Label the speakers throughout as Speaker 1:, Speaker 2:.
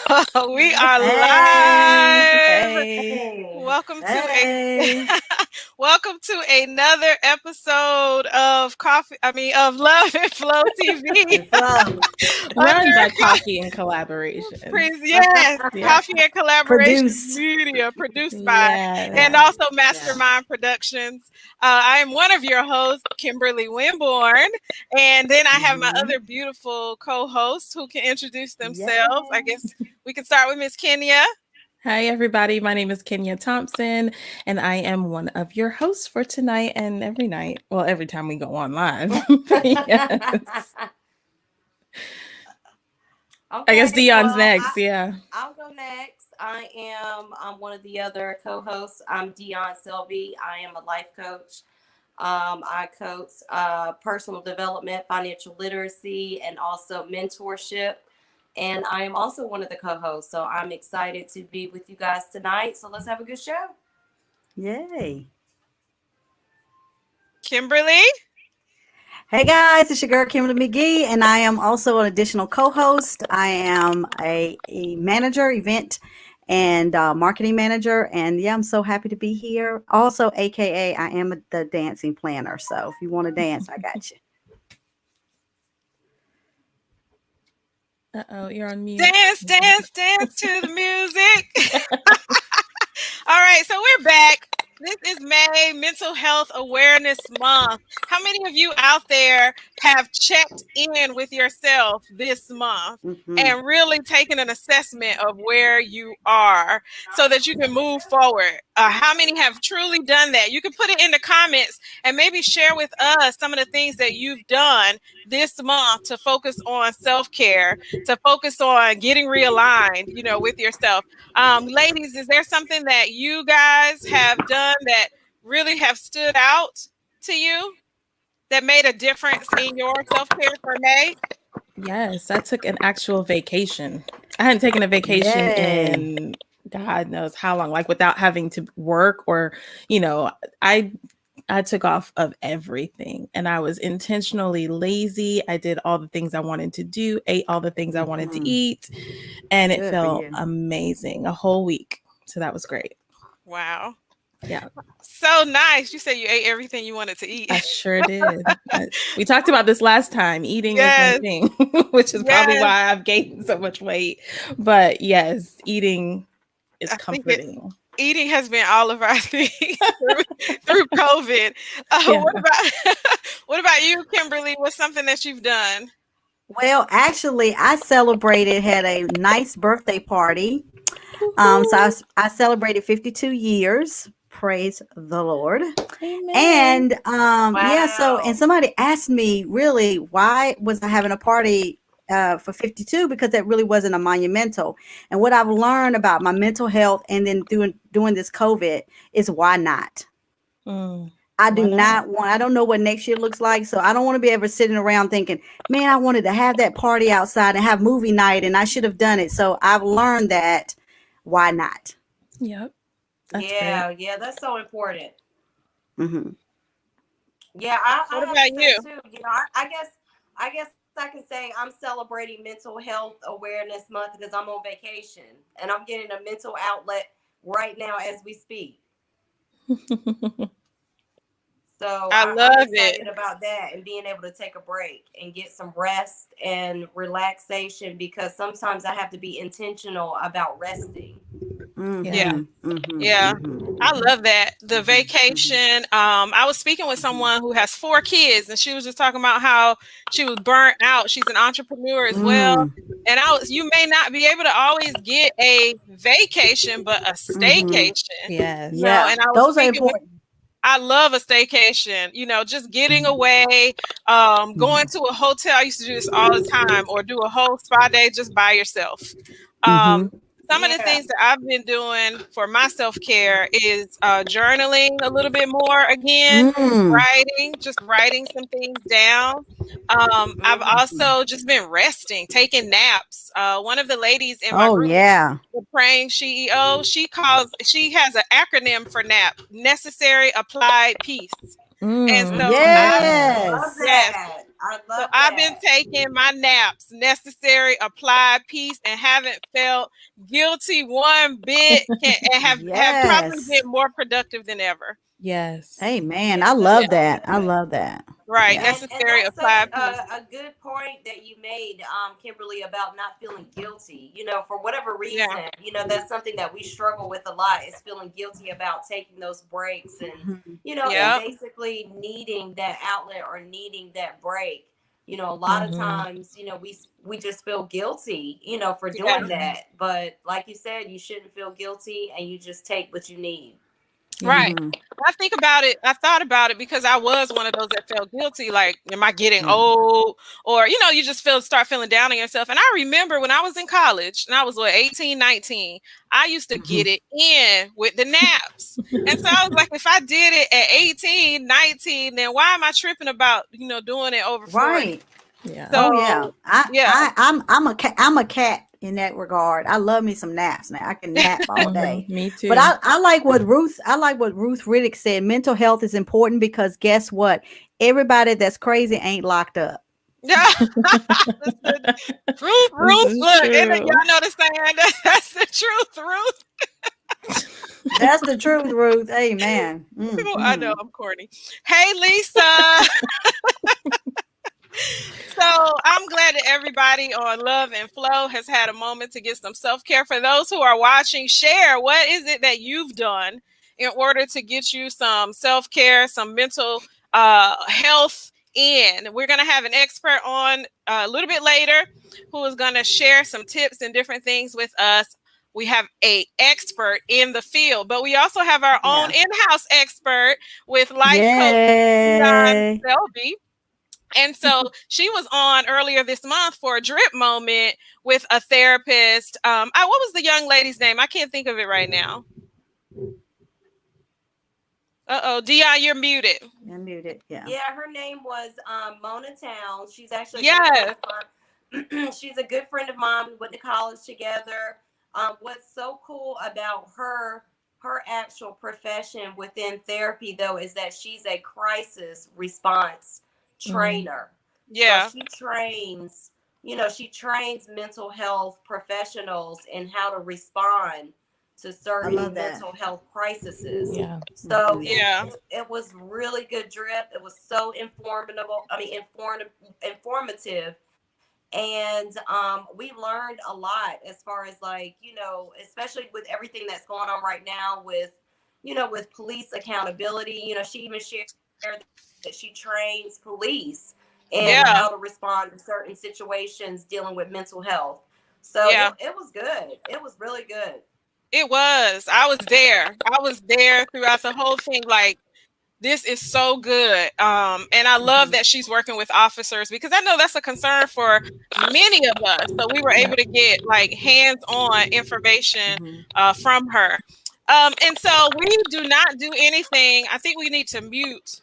Speaker 1: We are live. Welcome to a welcome to another episode of of Love and Flow TV.
Speaker 2: Run by Coffee and Collaboration.
Speaker 1: Yes, Coffee and Collaboration Media, produced by and also Mastermind Productions. I am one of your hosts, Kimberly Winborn, and then I have my other beautiful co-hosts who can introduce themselves. I guess we can start with Miss Kenya.
Speaker 2: Hi, everybody. My name is Kenya Thompson, and I am one of your hosts for tonight and every night. Well, every time we go on live. Yes.
Speaker 3: Okay,
Speaker 2: I guess Dion's next.
Speaker 3: I'll go next. I'm one of the other co-hosts. I'm Dion Selby. I am a life coach. I coach personal development, financial literacy, and also mentorship. And I am also one of the co-hosts. So I'm excited to be with you guys tonight. So let's have a good show.
Speaker 4: Yay.
Speaker 1: Kimberly.
Speaker 4: Hey guys, it's your girl Kimberly McGee, and I am also an additional co-host. I am a manager, event and marketing manager, and I'm so happy to be here. Also, AKA, I am the dancing planner. So if you want to dance, I got you.
Speaker 2: You're on mute.
Speaker 1: Dance to the music. All right, so we're back. This is May Mental Health Awareness Month. How many of you out there have checked in with yourself this month and really taken an assessment of where you are so that you can move forward? How many have truly done that? You can put it in the comments and maybe share with us some of the things that you've done this month to focus on self-care, to focus on getting realigned, with yourself. Ladies, is there something that you guys have done that really have stood out to you that made a difference in your self-care for May?
Speaker 2: Yes, I took an actual vacation. I hadn't taken a vacation in God knows how long, like without having to work or, I took off of everything and I was intentionally lazy. I did all the things I wanted to do, ate all the things I wanted to eat, and it felt amazing. A whole week. So that was great.
Speaker 1: Wow.
Speaker 2: Yeah.
Speaker 1: So nice. You said you ate everything you wanted to eat.
Speaker 2: I sure did. We talked about this last time. Eating is my thing, which is probably why I've gained so much weight. But yes, eating is comforting.
Speaker 1: Eating has been all of our things through COVID. What about you, Kimberly? What's something that you've done?
Speaker 4: Well, actually, I had a nice birthday party. So I celebrated 52 years. Praise the Lord.
Speaker 2: Amen.
Speaker 4: And and somebody asked me, really, why was I having a party for 52? Because that really wasn't a monumental. And what I've learned about my mental health and then doing this COVID is why not? I don't know what next year looks like. So I don't want to be ever sitting around thinking, man, I wanted to have that party outside and have movie night and I should have done it. So I've learned that why not?
Speaker 2: Yep.
Speaker 3: That's that's so important.
Speaker 4: Mm-hmm.
Speaker 3: Yeah,
Speaker 1: what about you?
Speaker 3: Too. I guess I can say I'm celebrating Mental Health Awareness Month because I'm on vacation and I'm getting a mental outlet right now as we speak. So I'm excited about that and being able to take a break and get some rest and relaxation because sometimes I have to be intentional about resting.
Speaker 1: I love that. The vacation. I was speaking with someone who has 4 kids and she was just talking about how she was burnt out. She's an entrepreneur as well. And you may not be able to always get a vacation, but a staycation.
Speaker 2: Yes.
Speaker 1: And those are important. I love a staycation, just getting away, going to a hotel. I used to do this all the time, or do a whole spa day just by yourself. Some of the things that I've been doing for my self-care is journaling a little bit more again, writing some things down. I've also just been resting, taking naps. One of the ladies in my group, the Praying CEO, she has an acronym for NAP, Necessary Applied Peace. And so
Speaker 3: I
Speaker 1: So
Speaker 3: love
Speaker 1: I've been
Speaker 3: that.
Speaker 1: taking my naps, necessary, applied peace, and haven't felt guilty one bit. And have probably
Speaker 4: Yes.
Speaker 1: been more productive than ever.
Speaker 2: Yes.
Speaker 4: Amen.
Speaker 3: Yeah,
Speaker 4: I
Speaker 3: that's
Speaker 4: love
Speaker 3: really
Speaker 4: that. I
Speaker 3: good.
Speaker 4: love that.
Speaker 1: Right,
Speaker 4: Yeah.
Speaker 3: And
Speaker 1: necessary,
Speaker 3: that's such
Speaker 1: applied peace.
Speaker 3: a good point that you made, Kimberly, about not feeling guilty. You know, for whatever
Speaker 1: Yeah,
Speaker 3: reason, you know, that's something that we struggle with a lot, is feeling guilty about taking those breaks, and
Speaker 4: Mhm.
Speaker 3: you know, and
Speaker 1: yeah,
Speaker 3: basically needing that outlet or needing that break. You know, a lot of
Speaker 2: Mm-hmm.
Speaker 3: times, you know, we just feel guilty, you know, for
Speaker 1: yeah.
Speaker 3: doing that. But like you said, you shouldn't feel guilty, and you just take what you need.
Speaker 2: Yeah.
Speaker 1: Right.
Speaker 4: Mhm.
Speaker 1: I think about it. I thought about it because I was one of those that felt guilty. Like, am I getting
Speaker 4: Yeah.
Speaker 1: old? Or, you just start feeling down on yourself. And I remember when I was in college and I was 18, 19, I used to get
Speaker 4: Mhm.
Speaker 1: it in with the naps. And so I was like, if I did it at 18, 19, then why am I tripping about, doing it over 40?
Speaker 4: Right.
Speaker 2: Yeah.
Speaker 4: Oh yeah.
Speaker 1: So, yeah.
Speaker 4: I'm a cat in that regard. I love me some naps. Now I can nap all day.
Speaker 2: Mm-hmm. Me
Speaker 4: But
Speaker 2: too.
Speaker 4: I like what Ruth Riddick said. Mental health is important because guess what? Everybody that's crazy ain't locked up.
Speaker 1: Yeah. That's the truth,
Speaker 2: This
Speaker 1: Ruth.
Speaker 2: is
Speaker 1: Look, and then
Speaker 2: true.
Speaker 1: y'all know the saying, that's the truth, Ruth.
Speaker 4: That's the truth, Ruth. Amen.
Speaker 1: I know
Speaker 4: Hmm.
Speaker 1: I'm corny. Hey, Lisa. So I'm glad that everybody on Love and Flow has had a moment to get some self-care. For those who are watching, share what is it that you've done in order to get you some self-care, some mental health in. We're going to have an expert on a little bit later who is going to share some tips and different things with us. We have an expert in the field, but we also have our own
Speaker 4: Yeah.
Speaker 1: in-house expert with life coach Dion
Speaker 4: Yay.
Speaker 1: Selby. And so she was on earlier this month for a drip moment with a therapist. What was the young lady's name? I can't think of it right now. Uh-oh, Dion, you're muted.
Speaker 4: I'm muted. Yeah.
Speaker 3: Yeah, her name was Mona Town. She's actually a good friend
Speaker 1: Yes.
Speaker 3: of mine. She's a good friend of mine. We went to college together. What's so cool about her actual profession within therapy, though, is that she's a crisis response trainer. So
Speaker 1: Yeah.
Speaker 3: she trains mental health professionals in how to respond to
Speaker 4: I love
Speaker 3: certain
Speaker 4: that.
Speaker 3: mental health crises.
Speaker 2: Yeah.
Speaker 3: So
Speaker 4: Mhm.
Speaker 1: Yeah.
Speaker 3: it was really good drip. It was so informative. And we learned a lot as far as, like, especially with everything that's going on right now with, with police accountability. She even shared that she trains police and
Speaker 4: Mhm.
Speaker 1: Yeah.
Speaker 3: how to respond to certain situations dealing with mental health. So
Speaker 1: Yeah.
Speaker 3: it was good. It was really good.
Speaker 1: It was. I was there. I was there throughout the whole thing. Like, this is so good. And I love
Speaker 4: Mhm.
Speaker 1: that she's working with officers because I know that's a concern for many of us. So we were
Speaker 2: Yeah.
Speaker 1: able to get like hands-on information
Speaker 4: Mhm.
Speaker 1: from her. And so we do not do anything. I think we need to mute.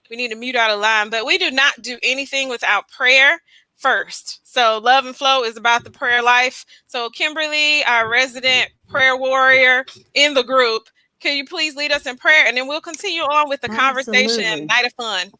Speaker 1: We need to mute out a line, but we do not do anything without prayer first. So Love and Flow is about the prayer life. So Kimberly, our resident prayer warrior in the group, can you please lead us in prayer? And then we'll continue on with the conversation.
Speaker 4: Absolutely.
Speaker 1: Night of fun.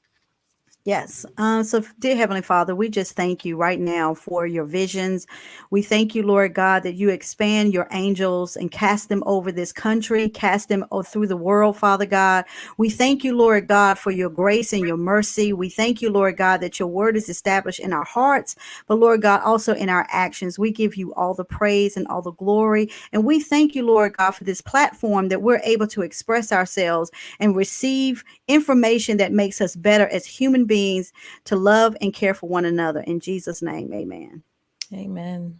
Speaker 4: Yes. So, dear Heavenly Father, we just thank you right now for your visions. We thank you, Lord God, that you expand your angels and cast them over this country, cast them through the world, Father God. We thank you, Lord God, for your grace and your mercy. We thank you, Lord God, that your word is established in our hearts, but Lord God, also in our actions. We give you all the praise and all the glory. And we thank you, Lord God, for this platform that we're able to express ourselves and receive information that makes us better as human beings to love and care for one another. In Jesus' name, amen.
Speaker 2: Amen.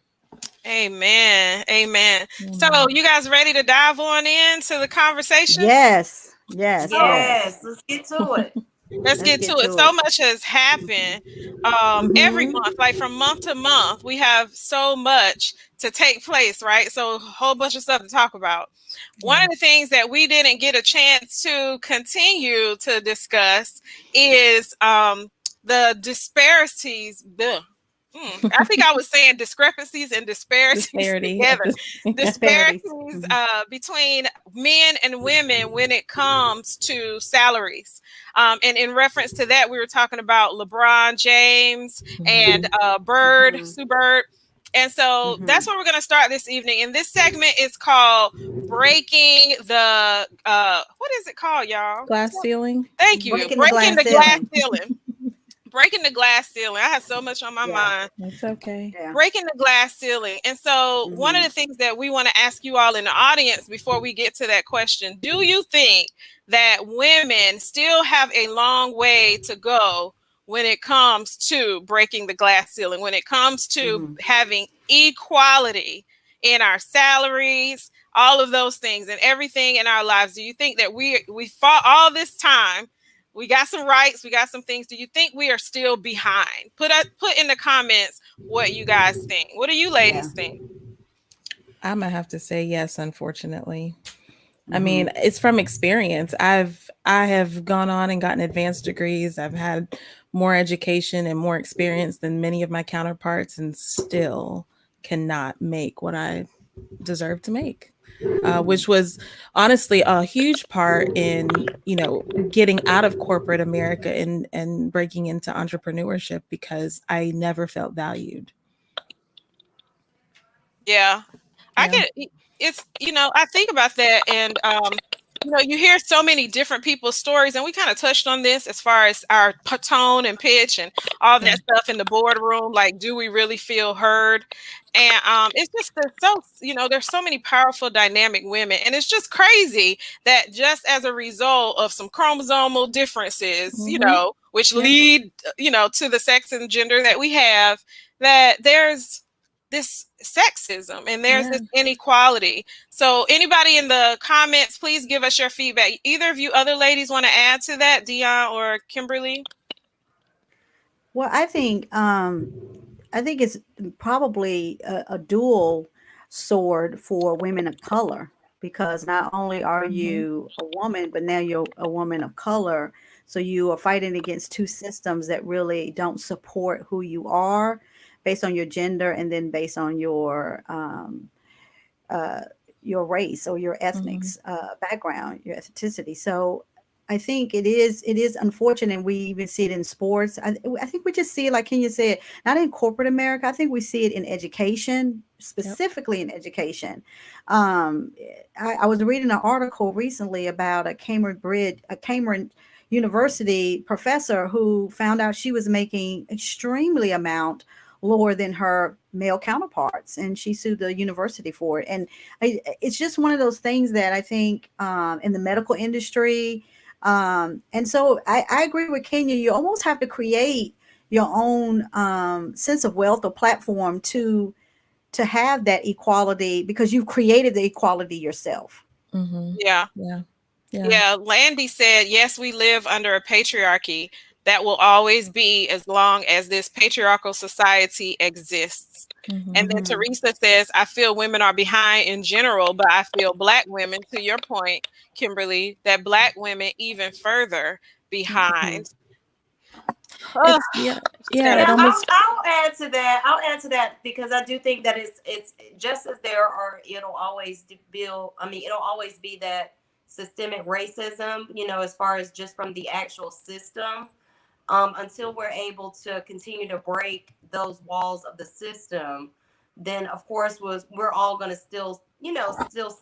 Speaker 1: Amen. Amen. So
Speaker 2: Amen.
Speaker 1: you guys ready to dive on into the conversation?
Speaker 4: Yes, yes, yes.
Speaker 3: Yes, let's get to it.
Speaker 1: Let's
Speaker 4: Let's
Speaker 1: get to
Speaker 4: get
Speaker 1: it.
Speaker 4: to
Speaker 1: So
Speaker 4: it.
Speaker 1: much has happened every
Speaker 4: Mm-hmm.
Speaker 1: month, like from month to month. We have so much to take place, right? So a whole bunch of stuff to talk about. One
Speaker 2: Yeah.
Speaker 1: of the things that we didn't get a chance to continue to discuss is the disparities. I think I was saying discrepancies and disparities
Speaker 2: Disparity at
Speaker 1: together.
Speaker 2: this.
Speaker 4: Disparities.
Speaker 1: Disparities between men and women when it comes to salaries. And in reference to that, we were talking about LeBron James and Bird,
Speaker 4: Mhm.
Speaker 1: Sue Bird. And so that's
Speaker 4: Mhm.
Speaker 1: where we're going to start this evening. And this segment is called Breaking the, what is it called, y'all?
Speaker 2: Glass ceiling.
Speaker 1: Thank you.
Speaker 4: Breaking the
Speaker 1: Breaking
Speaker 4: glass
Speaker 1: the glass
Speaker 4: ceiling.
Speaker 1: ceiling. Breaking the glass ceiling. I have so much on my
Speaker 4: Yeah.
Speaker 1: mind.
Speaker 2: It's okay.
Speaker 4: Yeah.
Speaker 1: Breaking the glass ceiling. And so, one of the
Speaker 4: Mhm.
Speaker 1: things that we want to ask you all in the audience before we get to that question, do you think that women still have a long way to go when it comes to breaking the glass ceiling, when it comes to
Speaker 4: Mhm.
Speaker 1: having equality in our salaries, all of those things and everything in our lives? Do you think that we fought all this time? We got some rights, we got some things. Do you think we are still behind? Put in the comments what you guys think. What do you
Speaker 4: Yeah.
Speaker 1: ladies think?
Speaker 2: I'm gonna have to say yes, unfortunately. I mean,
Speaker 4: Mhm.
Speaker 2: it's from experience. I have gone on and gotten advanced degrees. I've had more education and more experience than many of my counterparts, and still cannot make what I deserve to make. Which was honestly a huge part in, getting out of corporate America and breaking into entrepreneurship, because I never felt valued.
Speaker 1: Yeah. I
Speaker 2: Yeah.
Speaker 1: get it's I think about that, and you hear so many different people's stories, and we kind of touched on this as far as our tone and pitch and all
Speaker 2: Yeah.
Speaker 1: that stuff in the boardroom. Like, do we really feel heard? And it's just there's so many powerful dynamic women, and it's just crazy that just as a result of some chromosomal differences,
Speaker 2: Mm-hmm.
Speaker 1: which
Speaker 2: Yeah.
Speaker 1: lead to the sex and gender that we have, that there's this sexism and there's
Speaker 2: Yeah.
Speaker 1: this inequality. So anybody in the comments, please give us your feedback. Either of you other ladies want to add to that, Dion or Kimberly?
Speaker 4: Well, I think it's probably a dual sword for women of color, because not only are
Speaker 2: Mm-hmm.
Speaker 4: you a woman, but now you're a woman of color. So you are fighting against two systems that really don't support who you are based on your gender, and then based on uh, your race or your
Speaker 2: Mm-hmm.
Speaker 4: ethnics background, your ethnicity. So I think it is unfortunate. We even see it in sports. I think we just see it, like Kenya said, not in corporate America. I think we see it in education,
Speaker 2: Yep.
Speaker 4: specifically in education. Um, I was reading an article recently about a Cameron University professor who found out she was making extremely amount lower than her male counterparts, and she sued the university for it. And it's just one of those things that I think in the medical industry, and so I agree with Kenya. You almost have to create your own sense of wealth or platform to have that equality, because you've created the equality yourself.
Speaker 2: Mm-hmm.
Speaker 1: Yeah.
Speaker 2: Yeah. Yeah.
Speaker 1: Yeah, Landy said, yes, we live under a patriarchy that will always be as long as this patriarchal society exists.
Speaker 2: Mm-hmm.
Speaker 1: And then
Speaker 4: Hmm.
Speaker 1: Teresa says, I feel women are behind in general, but I feel Black women, to your point, Kimberly, that Black women even further
Speaker 4: Hmm.
Speaker 1: behind. Ugh,
Speaker 2: It's yeah.
Speaker 1: just
Speaker 2: Yeah.
Speaker 1: gotta.
Speaker 2: It
Speaker 3: Yeah, I'll,
Speaker 2: almost.
Speaker 3: I'll add to that. I'll add to that because I do think that it's just as there are. It'll always build. I mean, it'll always be that systemic racism. As far as just from the actual system, until we're able to continue to break those walls of the system, then of course we're all going to still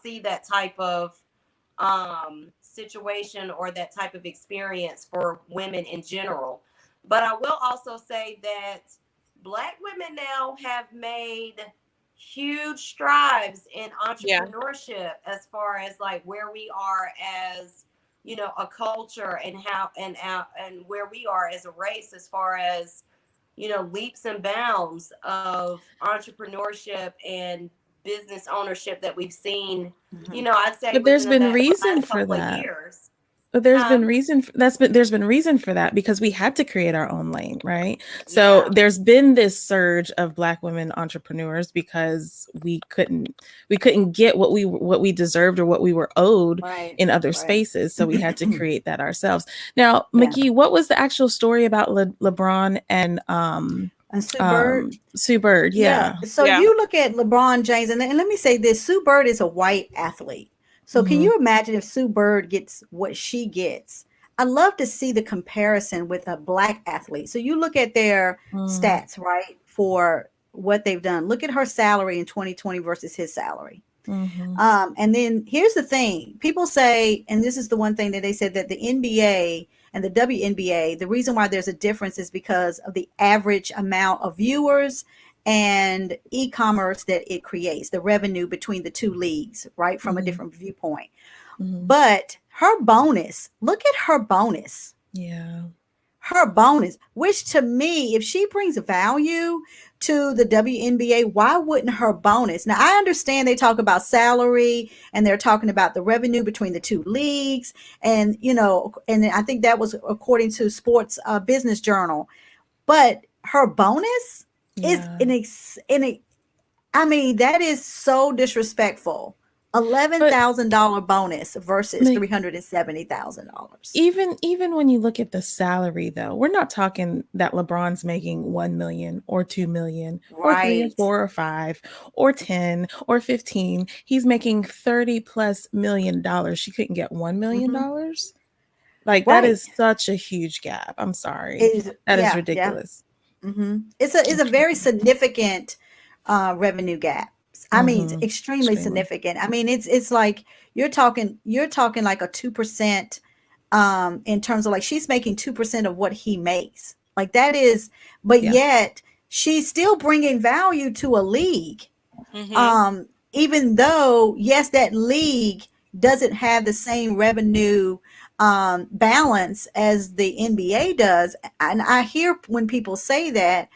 Speaker 3: see that type of situation or that type of experience for women in general. But I will also say that Black women now have made huge strides in
Speaker 1: Yeah.
Speaker 3: entrepreneurship as far as like where we are as a culture, and how and where we are as a race as far as leaps and bounds of entrepreneurship and business ownership that we've seen,
Speaker 4: Hmm.
Speaker 3: I'd say
Speaker 2: But there's
Speaker 3: within
Speaker 2: been
Speaker 3: the
Speaker 2: reason
Speaker 3: last
Speaker 2: for
Speaker 3: couple of
Speaker 2: that.
Speaker 3: years.
Speaker 2: But there's
Speaker 3: Huh?
Speaker 2: been reason there's been reason for that, because we had to create our own lane, right? So
Speaker 3: Yeah.
Speaker 2: there's been this surge of Black women entrepreneurs because we couldn't get what we deserved or what we were owed
Speaker 4: Right.
Speaker 2: in other
Speaker 4: Right.
Speaker 2: spaces, so we had to create that ourselves. Now,
Speaker 4: Yeah.
Speaker 2: McGee, what was the actual story about LeBron and
Speaker 4: And Sue Bird.
Speaker 2: Sue Bird,
Speaker 4: Yeah.
Speaker 2: yeah.
Speaker 4: So you look at LeBron James, and let me say this: Sue Bird is a white athlete. So can you imagine if Sue Bird gets what she gets? I love to see the comparison with a black athlete. So you look at their stats, right, for what they've done. Look at her salary in 2020 versus his salary. And then here's the thing. People say, and this is the one thing that they said, that the NBA and the WNBA, the reason why there's a difference is because of the average amount of viewers and e-commerce that it creates, the revenue between the two leagues, right, from a different viewpoint. But her bonus, look at her bonus.
Speaker 2: Yeah.
Speaker 4: Her bonus, which to me, if she brings value to the WNBA, why wouldn't her bonus? Now, I understand they talk about salary and they're talking about the revenue between the two leagues. And, you know, and I think that was according to Sports Business Journal. But her bonus is I mean, that is so disrespectful. $11,000 bonus versus $370,000.
Speaker 2: Even when you look at the salary, though, we're not talking that LeBron's making 1 million or 2 million or 3 or 4 or 5 or 10 or 15. He's making $30+ million. She couldn't get $1 million. Like that is such a huge gap. I'm sorry. That is ridiculous.
Speaker 4: It's a very significant revenue gap. I mean, extremely significant. I mean, it's like you're talking like a 2% in terms of like she's making 2% of what he makes. Like that is, but yet she's still bringing value to a league. Even though, yes, that league doesn't have the same revenue balance as the NBA does. And I hear when people say that,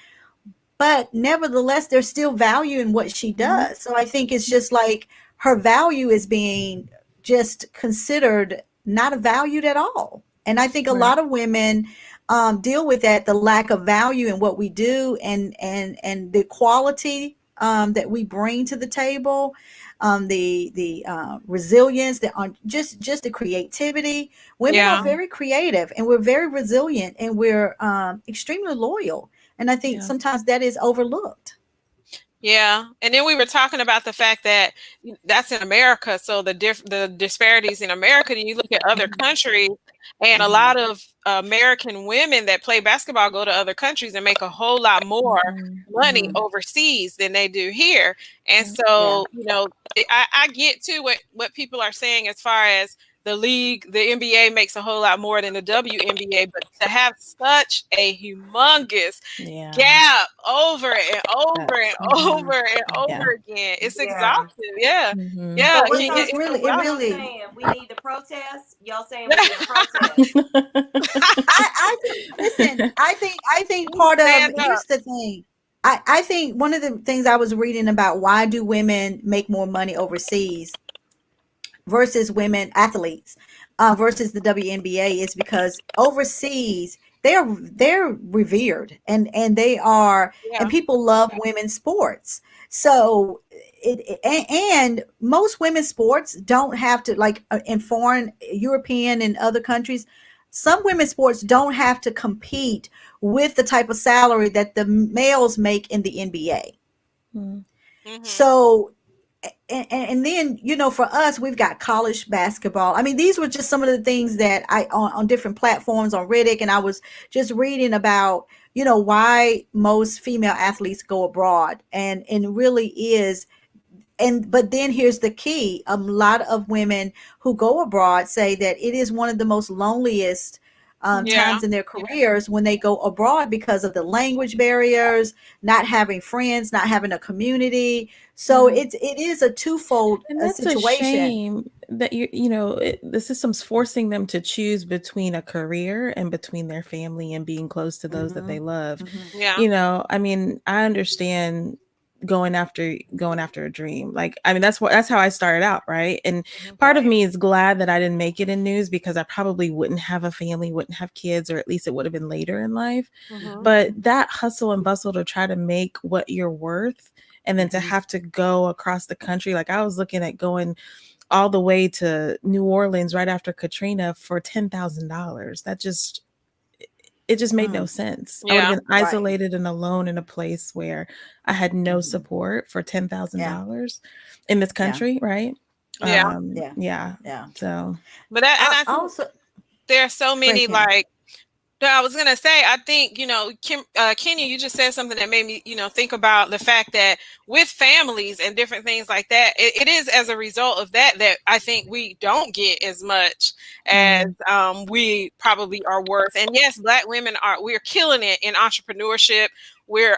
Speaker 4: but nevertheless, there's still value in what she does. So I think it's just like her value is being just considered not valued at all. And I think a lot of women deal with that, the lack of value in what we do and the quality that we bring to the table, the resilience, just the creativity. Women are very creative and we're very resilient and we're extremely loyal. And I think sometimes that is overlooked.
Speaker 1: Yeah. And then we were talking about the fact that that's in America. So the disparities in America, and you look at other countries, and a lot of American women that play basketball go to other countries and make a whole lot more money overseas than they do here. And so, you know, I get to what people are saying as far as the league, the NBA makes a whole lot more than the WNBA, but to have such a humongous gap over and over and over and over again, it's exhausting. Yeah.
Speaker 3: But what y'all really saying? We need to protest. Y'all saying we need to protest?
Speaker 4: I think part of here's the thing. I think one of the things I was reading about, why do women make more money overseas versus women athletes versus the WNBA is because overseas they're revered and they are and people love women's sports. So and most women's sports don't have to, like in foreign European and other countries, some women's sports don't have to compete with the type of salary that the males make in the NBA. So and then, you know, for us, we've got college basketball. I mean, these were just some of the things that I on different platforms on Riddick, and I was just reading about, you know, why most female athletes go abroad, and it really is. But then here's the key: a lot of women who go abroad say that it is one of the most loneliest times in their careers when they go abroad because of the language barriers, not having friends, not having a community. So it is a twofold
Speaker 2: and that's
Speaker 4: situation.
Speaker 2: A shame that you know the system's forcing them to choose between a career and between their family and being close to those that they love. You know, I mean, I understand going after a dream. Like, I mean, that's how I started out, right? And part of me is glad that I didn't make it in news, because I probably wouldn't have a family, wouldn't have kids, or at least it would have been later in life. But that hustle and bustle to try to make what you're worth, and then to have to go across the country. Like, I was looking at going all the way to New Orleans right after Katrina for $10,000. That just it just made no sense. I would have
Speaker 1: Yeah.
Speaker 2: been isolated and alone in a place where I had no support for
Speaker 4: Yeah.
Speaker 2: $10,000 in this
Speaker 4: Yeah.
Speaker 2: country, right?
Speaker 1: Yeah.
Speaker 4: Yeah.
Speaker 2: Yeah.
Speaker 4: Yeah.
Speaker 2: So,
Speaker 1: But that, and
Speaker 4: I
Speaker 1: I think
Speaker 4: also
Speaker 1: there are so
Speaker 4: go ahead,
Speaker 1: many
Speaker 4: Kim.
Speaker 1: like no, I was gonna say, I think, Kenya, you just said something that made me, think about the fact that with families and different things like that, it is as a result of that I think we don't get as much as we probably are worth. And yes, Black women we're killing it in entrepreneurship. We're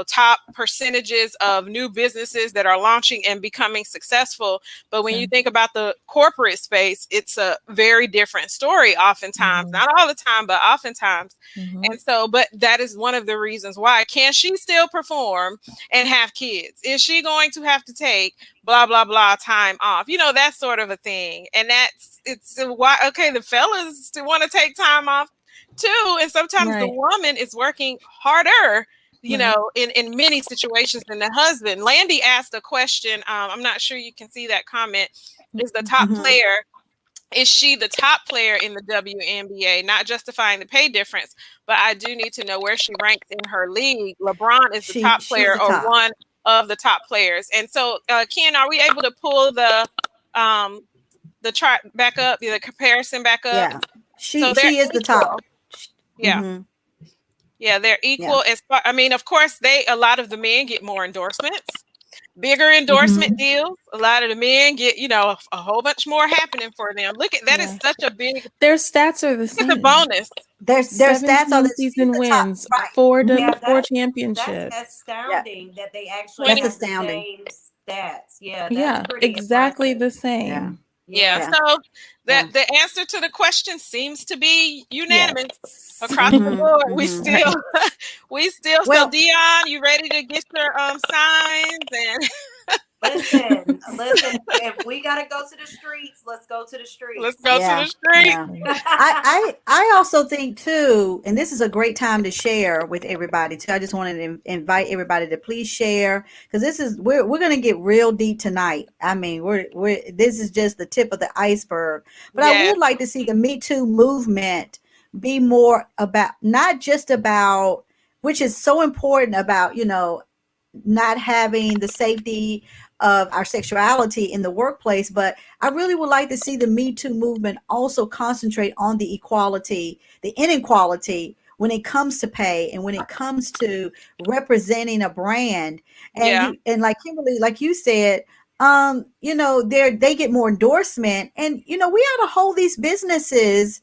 Speaker 1: top percentages of new businesses that are launching and becoming successful. But when you think about the corporate space, it's a very different story oftentimes. Not all the time, but oftentimes. And so, but that is one of the reasons why. Can she still perform and have kids? Is she going to have to take blah, blah, blah time off? That sort of a thing. And it's why, okay, the fellas want to take time off too. And sometimes the woman is working harder, in many situations than the husband. Landy asked a question. I'm not sure you can see that comment. Is the top player, is she the top player in the WNBA? Not justifying the pay difference, but I do need to know where she ranks in her league. LeBron is the top
Speaker 4: She's
Speaker 1: player
Speaker 4: the
Speaker 1: or
Speaker 4: top.
Speaker 1: one of the top players. And so, Ken, are we able to pull the chart back up, the comparison back up?
Speaker 4: Yeah.
Speaker 1: So they're
Speaker 4: She is the top.
Speaker 1: equal. Yeah.
Speaker 4: Mm-hmm.
Speaker 1: Yeah, they're
Speaker 4: Yeah.
Speaker 1: equal as far. I mean, of course, a lot of the men get more endorsements, bigger endorsement
Speaker 4: Mm-hmm.
Speaker 1: deals. A lot of the men get, a whole bunch more happening for them. Look at that is such a big.
Speaker 2: their stats are the
Speaker 1: It's a
Speaker 2: same.
Speaker 1: bonus.
Speaker 4: Their stats are
Speaker 2: 17
Speaker 4: that she's
Speaker 2: season
Speaker 4: the top.
Speaker 2: wins,
Speaker 4: Right.
Speaker 2: four
Speaker 3: Yeah,
Speaker 2: four
Speaker 3: that's
Speaker 2: championships.
Speaker 3: astounding that they actually
Speaker 4: That's
Speaker 3: have
Speaker 4: astounding.
Speaker 3: the same stats. Yeah, that's
Speaker 2: Yeah,
Speaker 3: pretty
Speaker 2: exactly
Speaker 3: impressive.
Speaker 2: the same.
Speaker 1: Yeah.
Speaker 4: Yeah.
Speaker 1: So
Speaker 4: Yeah.
Speaker 1: the answer to the question seems to be unanimous
Speaker 2: Yes.
Speaker 1: across the board. We
Speaker 4: Mm-hmm.
Speaker 1: still. So
Speaker 4: Well,
Speaker 1: Dion, you ready to get your signs and
Speaker 3: Listen. If we gotta go to the streets, let's go to the
Speaker 1: let's
Speaker 3: streets.
Speaker 1: go to the
Speaker 4: yeah.
Speaker 1: street?
Speaker 4: Yeah. I also think too, and this is a great time to share with everybody too. I just wanted to invite everybody to please share, because we're going to get real deep tonight. I mean, this is just the tip of the iceberg. But I
Speaker 1: Yes.
Speaker 4: would like to see the Me Too movement be more about, not just about, which is so important about, not having the safety of our sexuality in the workplace, but I really would like to see the Me Too movement also concentrate on the inequality when it comes to pay and when it comes to representing a brand. And
Speaker 1: Yeah.
Speaker 4: like Kimberly, like you said, they get more endorsement, and we ought to hold these businesses,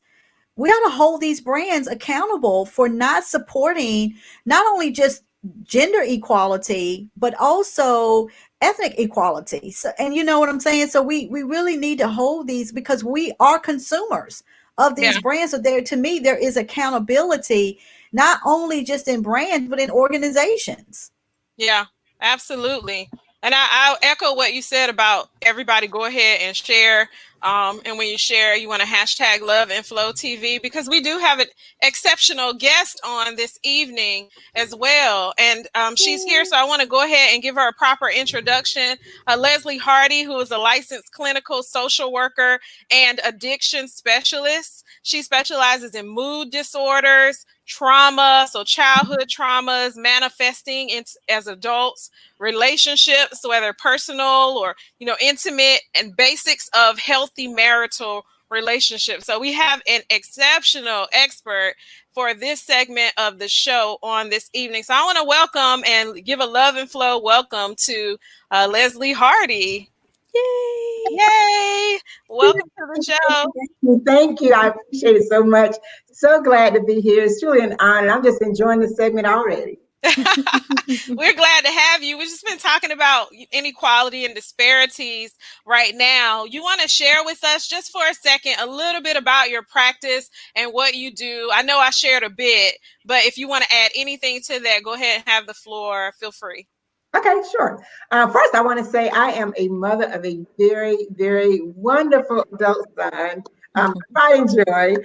Speaker 4: we ought to hold these brands accountable for not supporting not only just gender equality, but also ethnic equality. So, and you know what I'm saying? So we really need to hold these, because we are consumers of these
Speaker 1: Yeah.
Speaker 4: brands. So to me, there is accountability, not only just in brands, but in organizations.
Speaker 1: Yeah, absolutely. And I'll echo what you said about everybody go ahead and share. And when you share, you want to hashtag Love and Flow TV, because we do have an exceptional guest on this evening as well. And she's here, so I want to go ahead and give her a proper introduction. Leslie Hardy, who is a licensed clinical social worker and addiction specialist. She specializes in mood disorders, trauma, so childhood traumas manifesting as adults, relationships, whether personal or intimate, and basics of healthy marital relationships. So we have an exceptional expert for this segment of the show on this evening. So I want to welcome and give a love and flow welcome to Leslie Hardy.
Speaker 2: Yay!
Speaker 1: Yay! Welcome to the show.
Speaker 5: Thank you. I appreciate it so much. So glad to be here. It's truly an honor. I'm just enjoying the segment already.
Speaker 1: We're glad to have you. We've just been talking about inequality and disparities right now. You want to share with us just for a second a little bit about your practice and what you do? I know I shared a bit, but if you want to add anything to that, go ahead and have the floor. Feel free.
Speaker 5: Okay, sure. First, I want to say I am a mother of a very, very wonderful adult son. Pride and joy.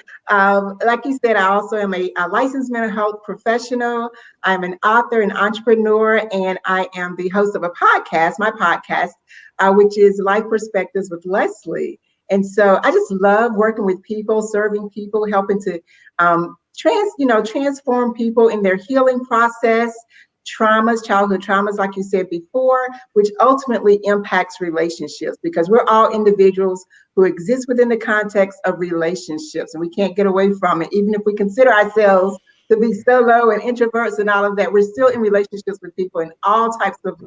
Speaker 5: Like you said, I also am a licensed mental health professional. I'm an author and entrepreneur, and I am the host of a podcast, my podcast, which is Life Perspectives with Leslie. And so I just love working with people, serving people, helping to transform people in their healing process, traumas, childhood traumas, like you said before, which ultimately impacts relationships, because we're all individuals who exist within the context of relationships, and we can't get away from it. Even if we consider ourselves to be solo and introverts and all of that, we're still in relationships with people in all types of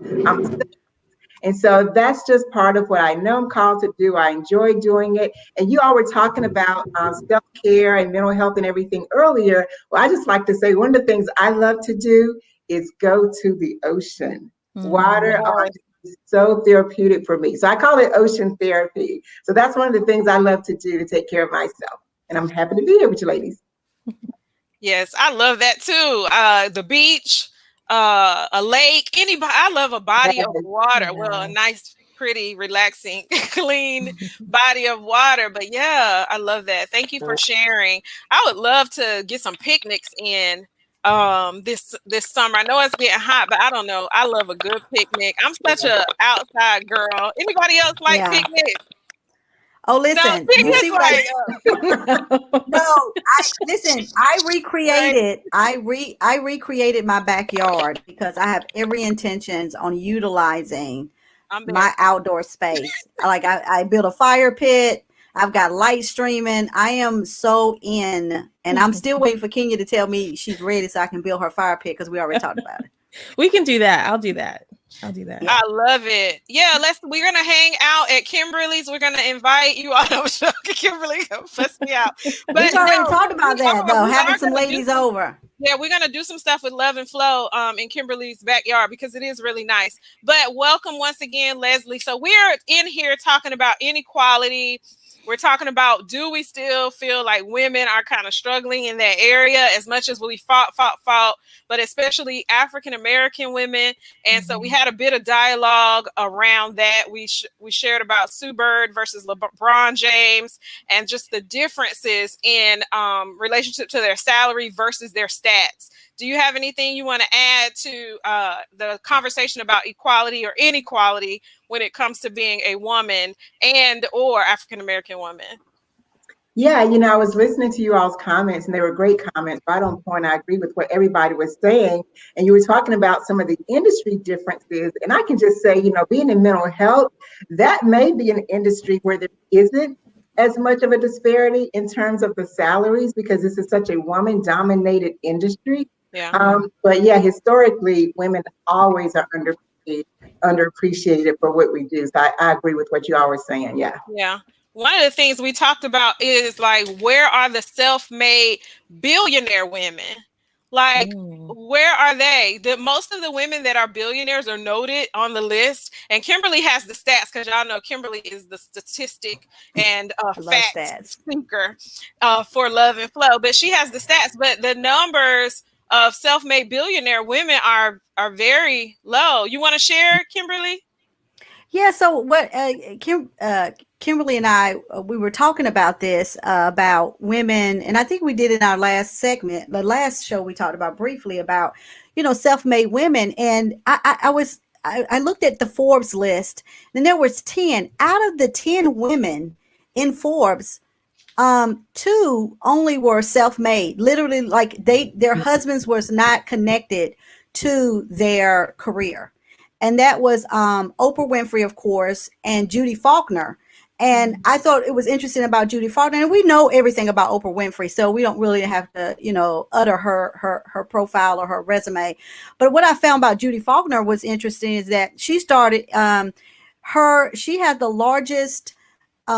Speaker 5: and so that's just part of what I know I'm called to do. I enjoy doing it. And you all were talking about self-care and mental health and everything earlier. Well, I just like to say one of the things I love to do is go to the ocean. Water is so therapeutic for me. So I call it ocean therapy. So that's one of the things I love to do to take care of myself. And I'm happy to be here with you ladies.
Speaker 1: Yes, I love that too. The beach, a lake, anybody. I love a body of water.
Speaker 2: Yeah.
Speaker 1: Well, a nice, pretty, relaxing, clean body of water. But yeah, I love that. Thank you for sharing. I would love to get some picnics in this summer. I know it's getting hot, but I don't know. I love a good picnic. I'm such a outside girl. Anybody else like picnics?
Speaker 4: Oh, listen,
Speaker 1: no,
Speaker 4: you see what
Speaker 1: like,
Speaker 4: listen, I recreated my backyard because I have every intentions on utilizing my outdoor space. Like I built a fire pit. I've got light streaming. I am so in, and I'm still waiting for Kenya to tell me she's ready so I can build her fire pit because we already talked about it.
Speaker 2: We can do that. I'll do that. Yeah.
Speaker 1: I love it. Yeah, we're gonna hang out at Kimberly's. We're gonna invite you all. Kimberly, fuss me out. But
Speaker 4: we've already talked about that though, having some ladies over.
Speaker 1: Yeah, we're gonna do some stuff with Love and Flow in Kimberly's backyard because it is really nice. But welcome once again, Leslie. So we're in here talking about inequality. We're talking about, do we still feel like women are kind of struggling in that area as much as we fought, but especially African-American women. And so we had a bit of dialogue around that. We shared about Sue Bird versus LeBron James and just the differences in relationship to their salary versus their stats. Do you have anything you want to add to the conversation about equality or inequality when it comes to being a woman and or African-American woman?
Speaker 5: Yeah, I was listening to you all's comments and they were great comments. Right on point. I agree with what everybody was saying. And you were talking about some of the industry differences. And I can just say, being in mental health, that may be an industry where there isn't as much of a disparity in terms of the salaries because this is such a woman-dominated industry.
Speaker 1: Yeah.
Speaker 5: But yeah, historically, women always are underappreciated for what we do. So I agree with what you all were saying. Yeah.
Speaker 1: Yeah. One of the things we talked about is like, where are the self-made billionaire women? Like, where are they? Most of the women that are billionaires are noted on the list. And Kimberly has the stats because y'all know Kimberly is the statistic and fact seeker for Love and Flow. But she has the stats. But the numbers of self-made billionaire women are very low. You want to share, Kimberly?
Speaker 4: Yeah. So what Kimberly and I, we were talking about this, about women. And I think we did in our last segment, the last show we talked about briefly about, self-made women. And I looked at the Forbes list and there was 10 out of the 10 women in Forbes. 2 only were self-made, literally, like their husbands was not connected to their career. And that was Oprah Winfrey, of course, and Judy Faulkner. And I thought it was interesting about Judy Faulkner. And we know everything about Oprah Winfrey, so we don't really have to, utter her profile or her resume. But what I found about Judy Faulkner was interesting is that she started she had the largest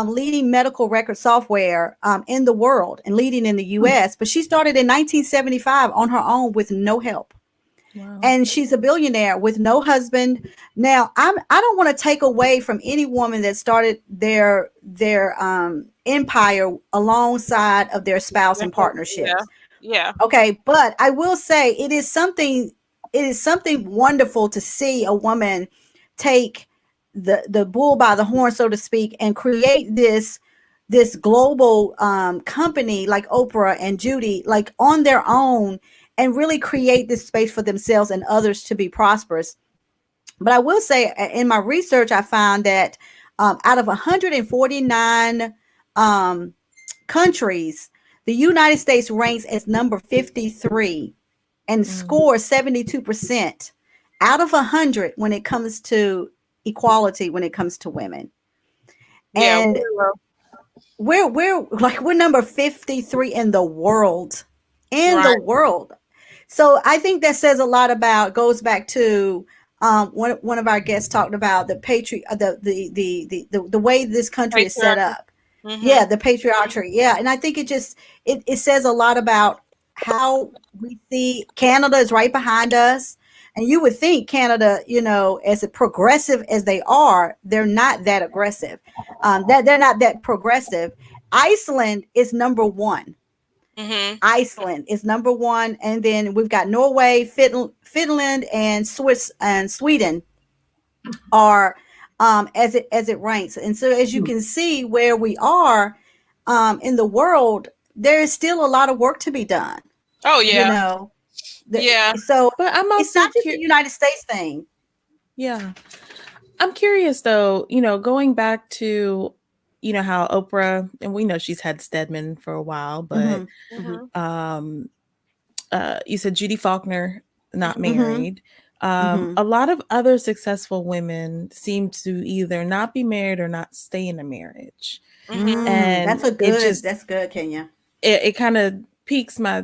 Speaker 4: leading medical record software in the world and leading in the US. But she started in 1975 on her own with no help. Wow. And she's a billionaire with no husband. Now, I don't want to take away from any woman that started their empire alongside of their spouse and partnerships.
Speaker 1: Yeah.
Speaker 4: Okay, but I will say it is something wonderful to see a woman take the bull by the horn, so to speak, and create this global company like Oprah and Judy, like on their own, and really create this space for themselves and others to be prosperous. But I will say, in my research, I found that out of 149 countries, The United States ranks as number 53 and scores 72% out of 100 when it comes to equality, when it comes to women.
Speaker 1: Yeah.
Speaker 4: And we're number 53 in the world. In
Speaker 1: Right.
Speaker 4: the world. So I think that says a lot about, goes back to one of our guests talked about the way this country is set
Speaker 1: Patriarchy.
Speaker 4: up. Yeah,
Speaker 1: Mm-hmm.
Speaker 4: the patriarchy. Yeah, and I think it says a lot about how we see Canada is right behind us. And you would think Canada, as progressive as they are, they're not that aggressive. That they're not that progressive. Iceland is number one.
Speaker 1: Mm-hmm.
Speaker 4: Iceland is number one, and then we've got Norway, Finland, and Sweden are as it ranks. And so, as you can see, where we are in the world, there is still a lot of work to be done.
Speaker 1: Oh
Speaker 4: You
Speaker 1: yeah.
Speaker 4: know,
Speaker 1: Yeah.
Speaker 4: so
Speaker 2: But I'm
Speaker 4: it's
Speaker 2: also
Speaker 4: not just a United States thing.
Speaker 2: yeah. I'm curious though, going back to, how Oprah, and we know she's had Stedman for a while, but
Speaker 4: Mm-hmm, mm-hmm,
Speaker 1: Mm-hmm.
Speaker 2: um you said Judy Faulkner not
Speaker 4: mm-hmm,
Speaker 2: married.
Speaker 4: mm-hmm.
Speaker 2: A lot of other successful women seem to either not be married or not stay in a marriage.
Speaker 1: Mm-hmm.
Speaker 2: And it just
Speaker 4: That's good, Kenya.
Speaker 2: it kind of piques my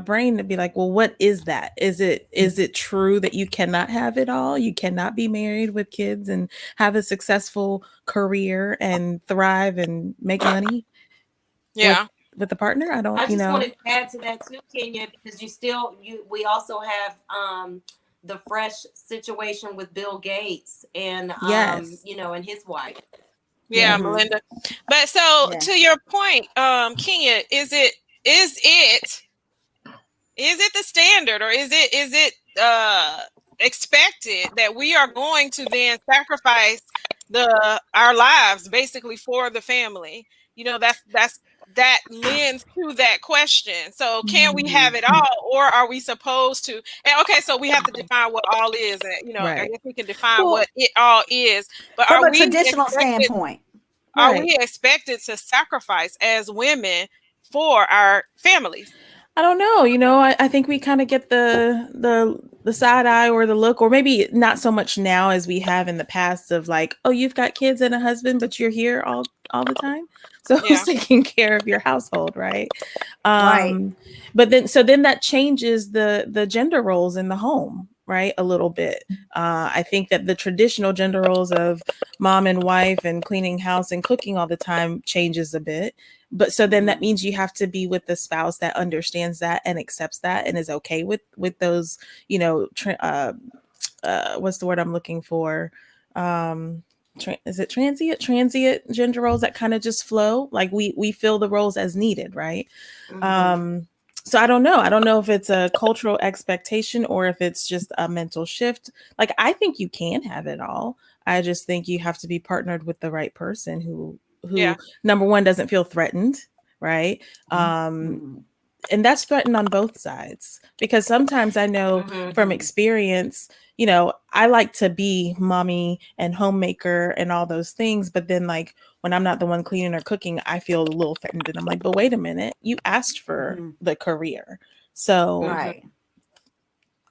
Speaker 2: brain to be like, well, what is that? Is it true that you cannot have it all? You cannot be married with kids and have a successful career and thrive and make money with
Speaker 1: Yeah.
Speaker 2: with a partner? I don't,
Speaker 3: I just wanted to add to that too, Kenya, because we also have the fresh situation with Bill Gates and
Speaker 2: yes.
Speaker 3: and his wife.
Speaker 1: Yeah,
Speaker 2: Yes.
Speaker 4: Mm-hmm.
Speaker 1: Melinda. But so
Speaker 4: Yeah.
Speaker 1: to your point, Kenya, is it the standard, or is it expected that we are going to then sacrifice our lives basically for the family? That lends to that question. So can we
Speaker 4: Mm-hmm.
Speaker 1: have it all, or are we supposed to? And okay, so we have to define what all is. And I
Speaker 2: Right.
Speaker 1: guess we can define what
Speaker 2: Well,
Speaker 1: it all is. But
Speaker 4: From a traditional standpoint.
Speaker 1: are
Speaker 2: right.
Speaker 1: we expected to sacrifice as women for our families?
Speaker 2: I don't know. I think we kind of get the side eye or the look, or maybe not so much now as we have in the past of like, oh, you've got kids and a husband, but you're here all the time. So who's
Speaker 1: Yeah.
Speaker 2: taking care of your household, right?
Speaker 4: Right.
Speaker 2: But then that changes the gender roles in the home, right? A little bit. I think that the traditional gender roles of mom and wife and cleaning house and cooking all the time changes a bit. But so then that means you have to be with the spouse that understands that and accepts that and is okay with those, what's the word I'm looking for? Is it transient gender roles that kind of just flow, like we fill the roles as needed, right?
Speaker 3: Mm-hmm.
Speaker 2: So I don't know if it's a cultural expectation or if it's just a mental shift. Like, I think you can have it all. I just think you have to be partnered with the right person who
Speaker 1: Yeah.
Speaker 2: number one doesn't feel threatened, right?
Speaker 4: Mm-hmm.
Speaker 2: And that's threatened on both sides, because sometimes I know from
Speaker 3: Mm-hmm.
Speaker 2: experience, I like to be mommy and homemaker and all those things, but then, like, when I'm not the one cleaning or cooking, I feel a little threatened, and I'm like, but wait a minute, you asked for
Speaker 4: Mm-hmm.
Speaker 2: the career. So
Speaker 3: Mm-hmm.
Speaker 4: Right.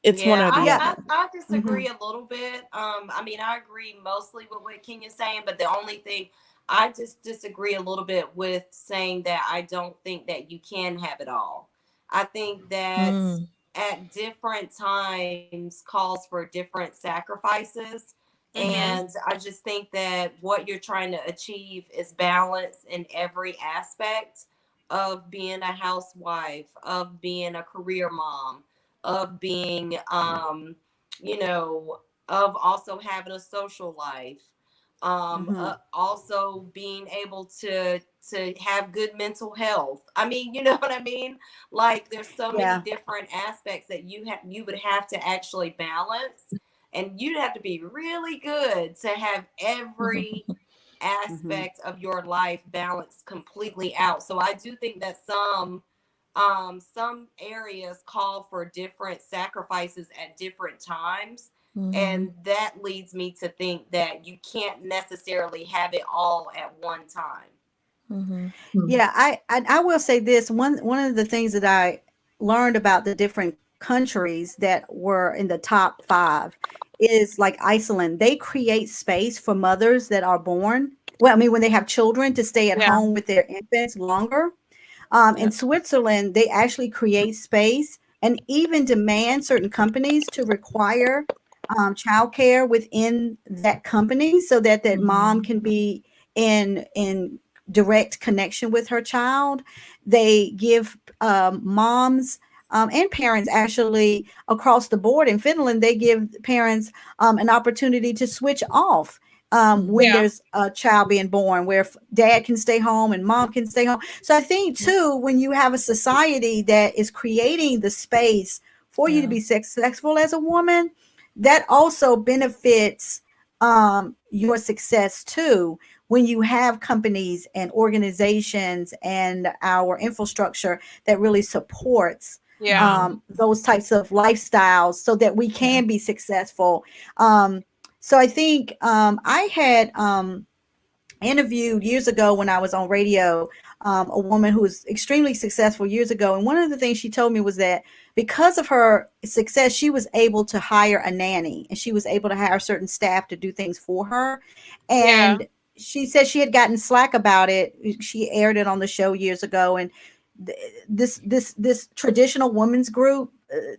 Speaker 2: it's one
Speaker 3: Yeah,
Speaker 2: or the
Speaker 4: Yeah.
Speaker 3: I,
Speaker 2: other.
Speaker 3: I, I
Speaker 4: Mm-hmm.
Speaker 3: disagree a little bit. I mean, I agree mostly with what Kenya's saying, but the only thing I just disagree a little bit with saying that I don't think that you can have it all. I think that
Speaker 2: Mm,
Speaker 3: at different times calls for different sacrifices.
Speaker 1: Mm-hmm.
Speaker 3: And I just think that what you're trying to achieve is balance in every aspect of being a housewife, of being a career mom, of being you know of also having a social life,
Speaker 4: Mm-hmm.
Speaker 3: also being able to have good mental health. I mean, you know what I mean? Like, there's so many
Speaker 4: Yeah.
Speaker 3: different aspects that you would have to actually balance, and you'd have to be really good to have every
Speaker 4: Mm-hmm.
Speaker 3: aspect of your life balanced completely out. So I do think that some areas call for different sacrifices at different times,
Speaker 2: mhm,
Speaker 3: and that leads me to think that you can't necessarily have it all at one time.
Speaker 2: Mm-hmm.
Speaker 4: Yeah, I will say this. One of the things that I learned about the different countries that were in the top 5 is like Iceland. They create space for mothers that are born. Well, I mean, when they have children to stay at
Speaker 1: Yeah.
Speaker 4: home with their infants longer. In
Speaker 2: Yep.
Speaker 4: Switzerland, they actually create space and even demand certain companies to require childcare within that company so that that mom
Speaker 2: Mm-hmm.
Speaker 4: can be in direct connection with her child. They give moms and parents actually across the board in Finland. They give parents an opportunity to switch off when
Speaker 1: Yeah.
Speaker 4: there's a child being born, where dad can stay home and mom can stay home. So I think too, when you have a society that is creating the space for you to
Speaker 2: Yeah.
Speaker 4: be successful as a woman, that also benefits your success too. When you have companies and organizations and our infrastructure that really supports
Speaker 1: Yeah.
Speaker 4: those types of lifestyles so that we
Speaker 2: Yeah.
Speaker 4: can be successful. So I think I had interviewed years ago when I was on radio a woman who was extremely successful years ago. And one of the things she told me was that because of her success, she was able to hire a nanny and she was able to hire certain staff to do things for her.
Speaker 1: Yeah.
Speaker 4: And she said she had gotten slack about it. She aired it on the show years ago. And this traditional women's group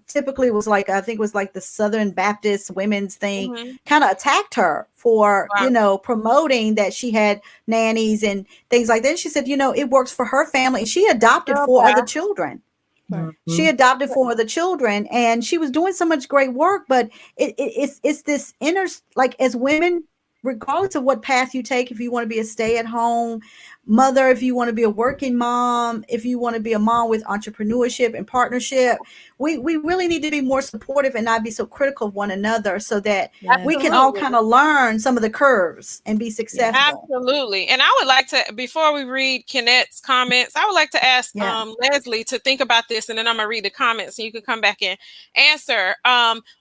Speaker 4: typically was like, I think it was like the Southern Baptist women's thing,
Speaker 1: Hmm.
Speaker 4: kind of attacked her for
Speaker 1: Wow.
Speaker 4: promoting that she had nannies and things like that. And she said, it works for her family. She adopted
Speaker 1: Love
Speaker 4: 4 other
Speaker 1: that.
Speaker 4: children.
Speaker 2: Right.
Speaker 4: She adopted 4 other children, and she was doing so much great work. But it's this inner, like, as women, regardless of what path you take, if you want to be a stay-at-home mother, if you want to be a working mom, if you want to be a mom with entrepreneurship and partnership, we really need to be more supportive and not be so critical of one another, so that
Speaker 2: Yes.
Speaker 4: we can all
Speaker 1: Absolutely.
Speaker 4: kind of learn some of the curves and be successful.
Speaker 1: Absolutely. And I would like to, before we read Kenneth's comments, I would like to ask
Speaker 4: Yeah.
Speaker 1: Leslie to think about this, and then I'm going to read the comments and you can come back and answer.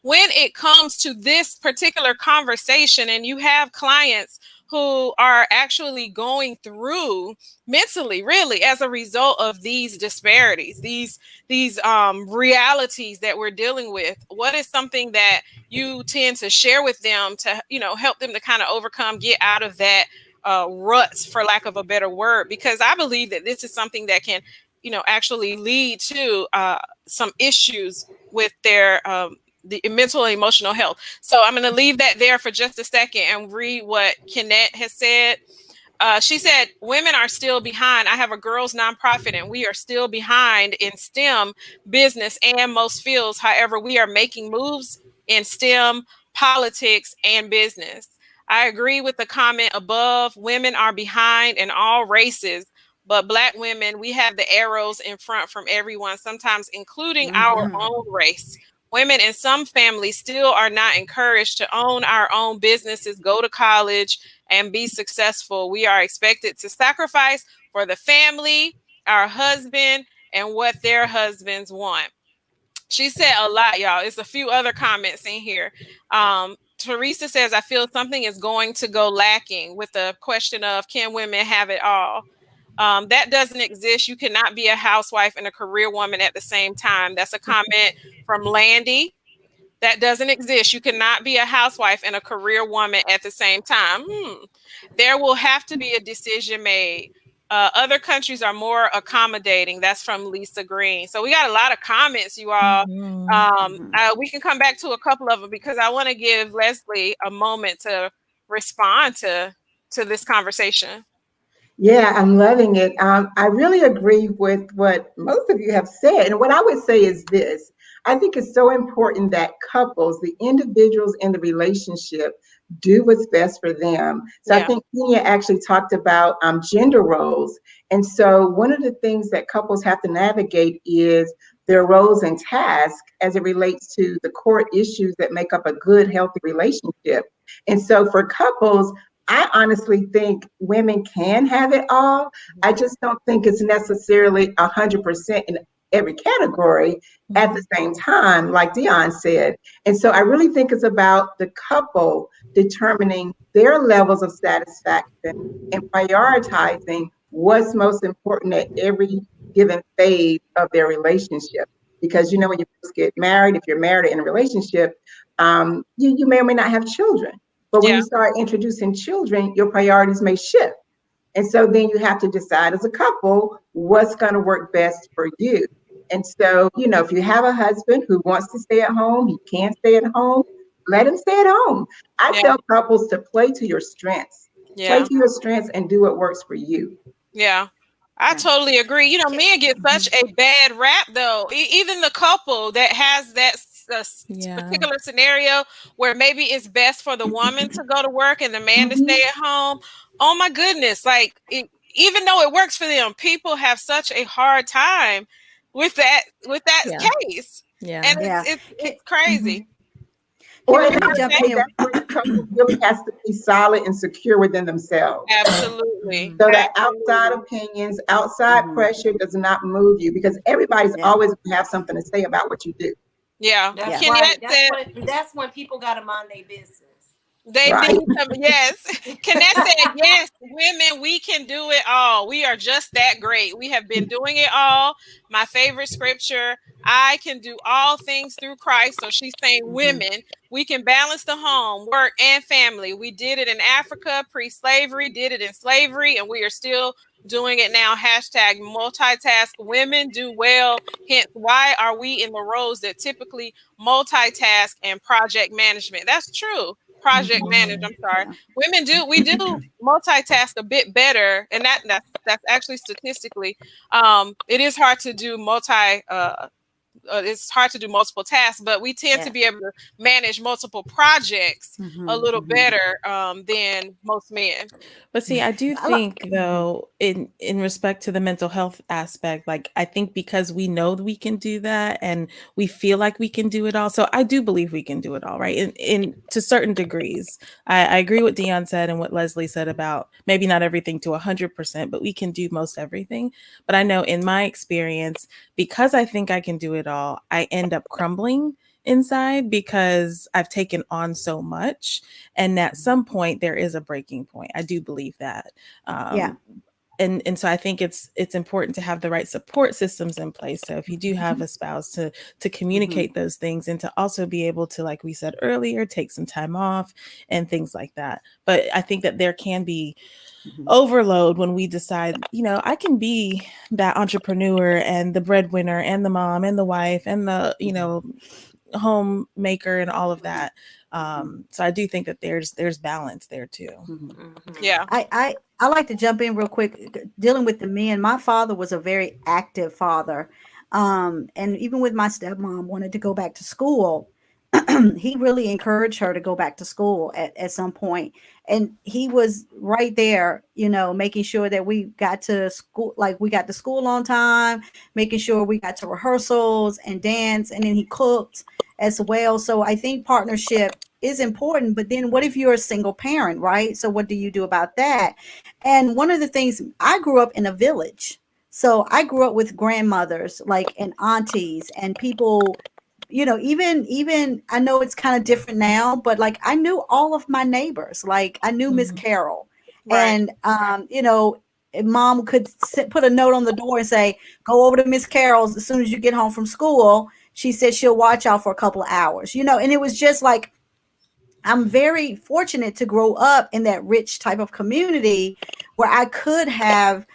Speaker 1: When it comes to this particular conversation and you have clients who are actually going through mentally, really, as a result of these disparities, these realities that we're dealing with, what is something that you tend to share with them to help them to kind of overcome, get out of that ruts, for lack of a better word? Because I believe that this is something that can actually lead to some issues with their the mental and emotional health. So I'm going to leave that there for just a second and read what Kenneth has said. She said, women are still behind. I have a girls nonprofit and we are still behind in STEM, business, and most fields. However, we are making moves in STEM, politics, and business. I agree with the comment above. Women are behind in all races, but Black women, we have the arrows in front from everyone, sometimes including our own race. Women in some families still are not encouraged to own our own businesses, go to college, and be successful. We are expected to sacrifice for the family, our husband, and what their husbands want. She said a lot, y'all. It's a few other comments in here. Teresa says, I feel something is going to go lacking with the question of, can women have it all? That doesn't exist. You cannot be a housewife and a career woman at the same time. That's a comment from Landy. That doesn't exist. You cannot be a housewife and a career woman at the same time. There will have to be a decision made. Other countries are more accommodating. That's from Lisa Green. So we got a lot of comments, you all. We can come back to a couple of them because I want to give Leslie a moment to respond to this conversation.
Speaker 5: Yeah, I'm loving it. I really agree with what most of you have said. And what I would say is this: I think it's so important that couples, the individuals in the relationship, do what's best for them. So I
Speaker 1: Yeah.
Speaker 5: think Kenya actually talked about gender roles. And so one of the things that couples have to navigate is their roles and tasks as it relates to the core issues that make up a good, healthy relationship. And so for couples, I honestly think women can have it all. I just don't think it's necessarily 100% in every category at the same time, like Dion said. And so I really think it's about the couple determining their levels of satisfaction and prioritizing what's most important at every given phase of their relationship. Because, when you first get married, if you're married or in a relationship, you may or may not have children. But when
Speaker 1: Yeah.
Speaker 5: you start introducing children, your priorities may shift. And so then you have to decide as a couple what's going to work best for you. And so, if you have a husband who wants to stay at home, he can't stay at home, let him stay at home. I
Speaker 1: Yeah.
Speaker 5: tell couples to play to your strengths. Play
Speaker 1: Yeah.
Speaker 5: to your strengths and do what works for you.
Speaker 1: Yeah. I totally agree. Men get such a bad rap, though. Even the couple that has that particular scenario where maybe it's best for the woman to go to work and the man to stay at home. Oh my goodness! Even though it works for them, people have such a hard time with that case, and it's crazy.
Speaker 5: Well,
Speaker 4: Let me jump in?
Speaker 5: that's where the couple really has to be solid and secure within themselves.
Speaker 1: Absolutely.
Speaker 5: So that outside opinions, outside pressure does not move you, because everybody's always going to have something to say about what you do.
Speaker 1: Yeah.
Speaker 3: That's right. That's when people got to mind their business.
Speaker 1: They
Speaker 5: Right.
Speaker 1: need some, yes. Kenneth said, yes, women, we can do it all. We are just that great. We have been doing it all. My favorite scripture, I can do all things through Christ. So she's saying, women, we can balance the home, work, and family. We did it in Africa, pre-slavery, did it in slavery, and we are still doing it now. Hashtag multitask. Women do well. Hence, why are we in the roles that typically multitask and project management? That's true. Project manager. I'm sorry. Women we do multitask a bit better, and that's actually statistically, it is hard to do it's hard to do multiple tasks, but we tend to be able to manage multiple projects a little better than most men.
Speaker 2: But see, I do think though, in respect to the mental health aspect, like I think because we know that we can do that and we feel like we can do it all. So I do believe we can do it all, right? In to certain degrees. I agree what Dion said and what Leslie said about maybe not everything to 100%, but we can do most everything. But I know in my experience, because I think I can do it all, I end up crumbling inside because I've taken on so much, and at some point there is a breaking point. I do believe that. And so I think it's important to have the right support systems in place. So if you do have a spouse, to communicate those things, and to also be able to, like we said earlier, take some time off and things like that. But I think that there can be overload when we decide, I can be that entrepreneur and the breadwinner and the mom and the wife and the, homemaker and all of that. So I do think that there's balance there too.
Speaker 1: Yeah.
Speaker 4: I like to jump in real quick, dealing with the men. My father was a very active father. And even with my stepmom wanted to go back to school, he really encouraged her to go back to school at some point. And he was right there, making sure that we got to school, like we got to school on time, making sure we got to rehearsals and dance, and then he cooked as well. So I think partnership is important, but then what if you're a single parent, right? So what do you do about that? And one of the things, I grew up in a village. So I grew up with grandmothers, like, and aunties and people, even I know it's kind of different now, but like I knew all of my neighbors. Like I knew Miss Carol,
Speaker 1: Right.
Speaker 4: and mom could put a note on the door and say, go over to Miss Carol's as soon as you get home from school. She said she'll watch out for a couple of hours, and it was just like, I'm very fortunate to grow up in that rich type of community where I could have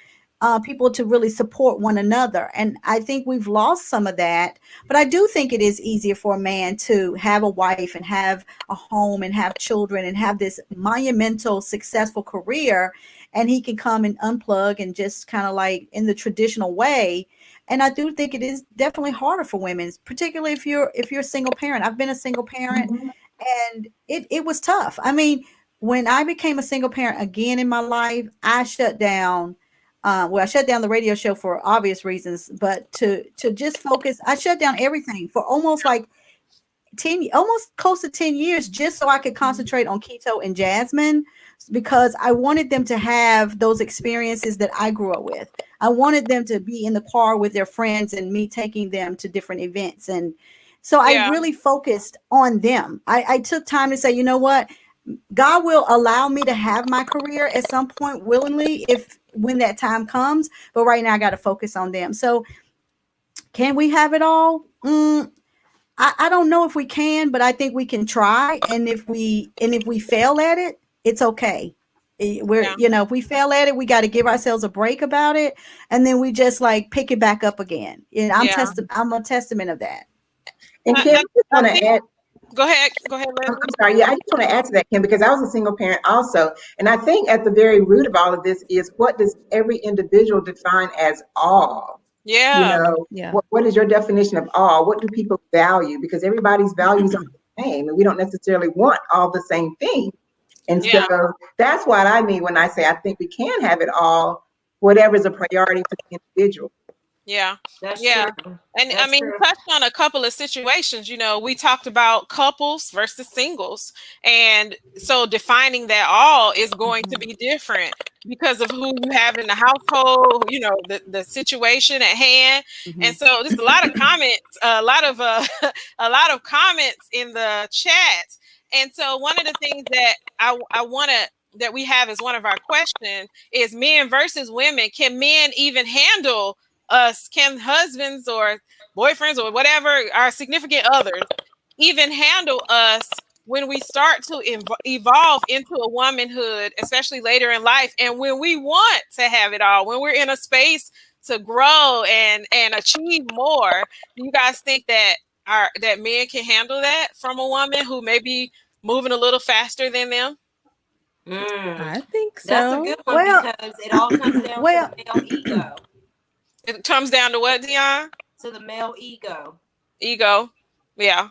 Speaker 4: people to really support one another. And I think we've lost some of that, but I do think it is easier for a man to have a wife and have a home and have children and have this monumental, successful career. And he can come and unplug and just kind of like in the traditional way. And I do think it is definitely harder for women, particularly if you're a single parent. I've been a single parent, and it was tough. I mean, when I became a single parent again in my life, I shut down. I shut down the radio show for obvious reasons, but to just focus, I shut down everything for almost like almost close to 10 years, just so I could concentrate on Keto and Jasmine, because I wanted them to have those experiences that I grew up with. I wanted them to be in the car with their friends and me taking them to different events. And so I really focused on them. I took time to say, you know what? God will allow me to have my career at some point willingly if when that time comes. But right now I got to focus on them. So can we have it all? I don't know if we can, but I think we can try. And if we fail at it, it's okay. We're, if we fail at it, we got to give ourselves a break about it. And then we just like pick it back up again. And I'm a testament of that.
Speaker 5: And Kim, I just want to add.
Speaker 1: Go ahead,
Speaker 5: I'm
Speaker 1: Leslie.
Speaker 5: sorry. Yeah, I just want to add to that, Kim, because I was a single parent also. And I think at the very root of all of this is, what does every individual define as all?
Speaker 1: Yeah.
Speaker 5: What is your definition of all? What do people value? Because everybody's values aren't the same, and we don't necessarily want all the same things. And so that's what I mean when I say I think we can have it all, whatever is a priority for the individual.
Speaker 1: Yeah.
Speaker 3: That's true.
Speaker 1: And
Speaker 3: That's
Speaker 1: you touched on a couple of situations. We talked about couples versus singles. And so defining that all is going to be different because of who you have in the household, the situation at hand. And so there's a lot of comments, a lot of comments in the chat. And so one of the things that I want to that we have as one of our questions is men versus women. Can men even handle us? Can husbands or boyfriends or whatever, our significant others, even handle us when we start to evolve into a womanhood, especially later in life, and when we want to have it all, when we're in a space to grow and achieve more? Do you guys think that that men can handle that from a woman who may be moving a little faster than them?
Speaker 2: I think so.
Speaker 3: That's a good one, because it all comes down to the male ego.
Speaker 1: It comes down to what, Dion?
Speaker 3: To the male ego.
Speaker 1: Ego. Yeah.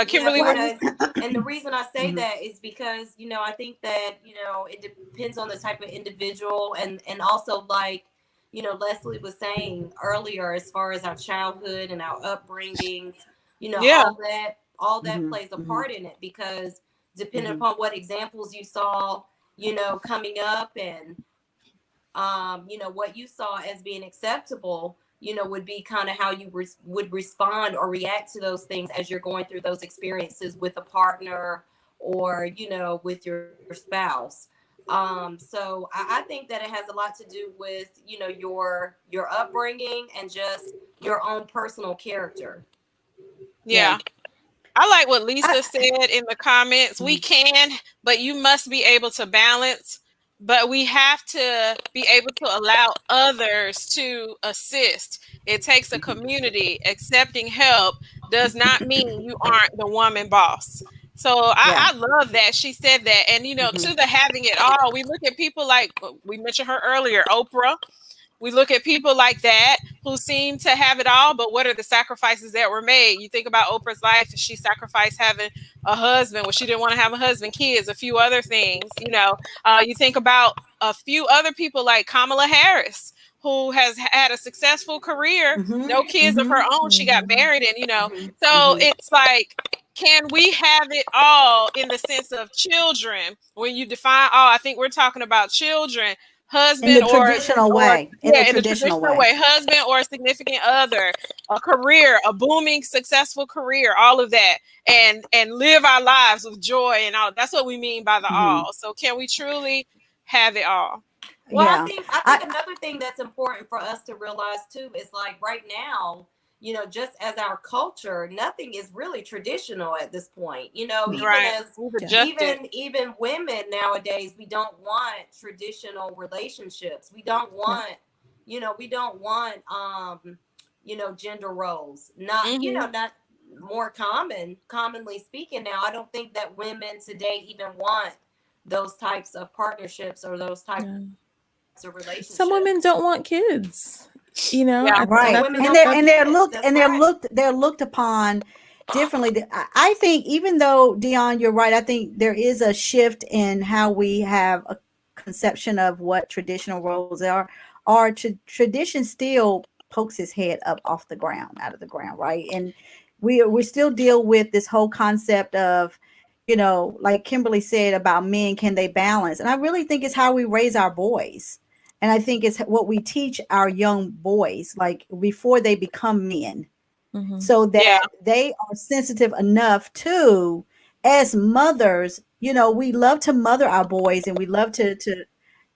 Speaker 1: Kimberly,
Speaker 3: and the reason I say that is because, I think that, it depends on the type of individual, and also, like, Leslie was saying earlier, as far as our childhood and our upbringings, all that plays a part in it, because depending upon what examples you saw, coming up, and what you saw as being acceptable, would be kind of how you would respond or react to those things as you're going through those experiences with a partner, or, with your spouse. So I think that it has a lot to do with, your upbringing and just your own personal character.
Speaker 1: Yeah. I like what Lisa said in the comments. We can, but you must be able to balance. But we have to be able to allow others to assist. It takes a community. Accepting help does not mean you aren't the woman boss. So I love that she said that. And, to the having it all, we look at people like, we mentioned her earlier, Oprah. We look at people like that who seem to have it all, but what are the sacrifices that were made? You think about Oprah's life. She sacrificed having a husband. Well, she didn't want to have a husband, kids, a few other things. You think about a few other people like Kamala Harris, who has had a successful career, no kids of her own. She got married, and, so it's like, can we have it all in the sense of children? When you define all, I think we're talking about children. Husband
Speaker 4: in the traditional way,
Speaker 1: in the traditional way, husband or a significant other, a career, a booming, successful career, all of that, and live our lives with joy and all. That's what we mean by the all. So can we truly have it all?
Speaker 3: Well, I think another thing that's important for us to realize too is, like, right now, just as our culture, nothing is really traditional at this point. Even women nowadays, we don't want traditional relationships. We don't want, gender roles. Not, not more commonly speaking now. I don't think that women today even want those types of partnerships or those types of relationships.
Speaker 2: Some women don't want kids.
Speaker 4: Right. And they're looked upon differently. I think, even though, Dion, you're right, I think there is a shift in how we have a conception of what traditional roles are. Our tradition still pokes his head up out of the ground, right? And we still deal with this whole concept of, like Kimberly said about men, can they balance? And I really think it's how we raise our boys. And I think it's what we teach our young boys, like, before they become men, so that they are sensitive enough to as mothers, we love to mother our boys and we love to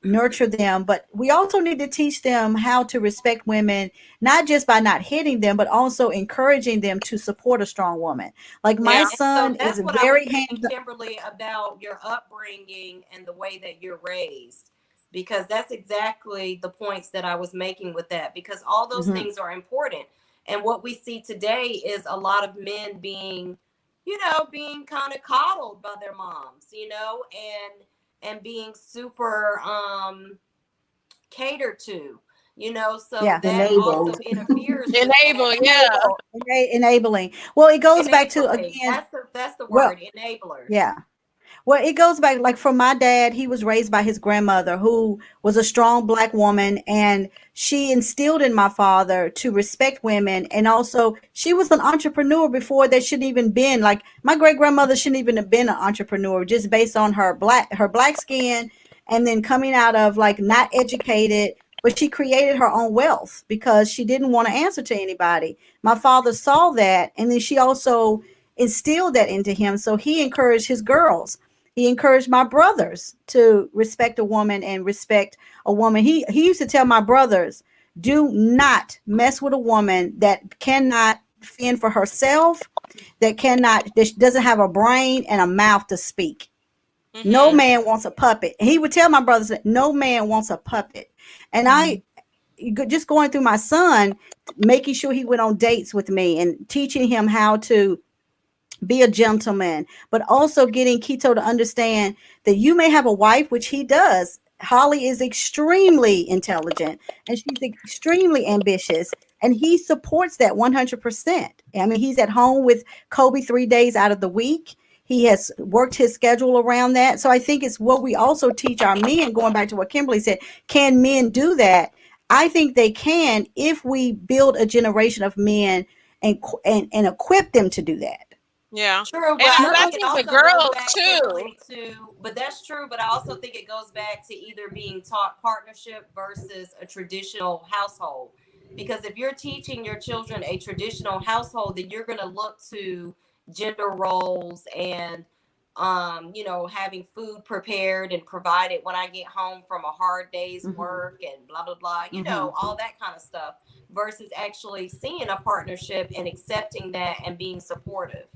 Speaker 4: nurture them, but we also need to teach them how to respect women, not just by not hitting them, but also encouraging them to support a strong woman. Like my
Speaker 1: Yeah.
Speaker 3: And so
Speaker 4: son is
Speaker 3: that's what I was
Speaker 4: very
Speaker 3: saying,
Speaker 4: hands.
Speaker 3: Kimberly, about your upbringing and the way that you're raised, because that's exactly the points that I was making with that, because all those
Speaker 4: Mhm.
Speaker 3: things are important. And what we see today is a lot of men being kind of coddled by their moms, and being super catered to, so
Speaker 4: Yeah.
Speaker 3: that also
Speaker 5: Enabled.
Speaker 3: interferes with that.
Speaker 1: Enable, yeah.
Speaker 4: Enabling. Well, it goes back to,
Speaker 3: Enabling.
Speaker 4: again,
Speaker 3: That's the
Speaker 4: well,
Speaker 3: word, enablers.
Speaker 4: yeah. Well, it goes back, like, from my dad. He was raised by his grandmother, who was a strong black woman, and she instilled in my father to respect women. And also, she was an entrepreneur before there shouldn't even been, like, my great grandmother shouldn't even have been an entrepreneur, just based on her black skin, and then coming out of, like, not educated. But she created her own wealth because she didn't want to answer to anybody. My father saw that, and then she also instilled that into him. So he encouraged his girls, he encouraged my brothers to respect a woman and respect a woman. He used to tell my brothers, do not mess with a woman that cannot fend for herself, that doesn't have a brain and a mouth to speak. No
Speaker 1: Mm-hmm.
Speaker 4: man wants a puppet. And he would tell my brothers that no man wants a puppet. And I just going through my son, making sure he went on dates with me and teaching him how to be a gentleman, but also getting Keto to understand that you may have a wife, which he does. Holly is extremely intelligent and she's extremely ambitious, and he supports that 100%. I mean, he's at home with Kobe 3 days out of the week. He has worked his schedule around that. So I think it's what we also teach our men, going back to what Kimberly said. Can men do that? I think they can if we build a generation of men and equip them to do that.
Speaker 1: Yeah.
Speaker 3: True,
Speaker 1: And
Speaker 3: but I
Speaker 1: I
Speaker 3: think it
Speaker 1: think the
Speaker 3: also goes
Speaker 1: girls
Speaker 3: back,
Speaker 1: too.
Speaker 3: Kimberly, but that's true. But I also think it goes back to either being taught partnership versus a traditional household. Because if you're teaching your children a traditional household, then you're going to look to gender roles and, having food prepared and provided when I get home from a hard day's
Speaker 4: Mhm.
Speaker 3: work and blah, blah, blah,
Speaker 4: Mhm.
Speaker 3: all that kind of stuff, versus actually seeing a partnership and accepting that and being supportive.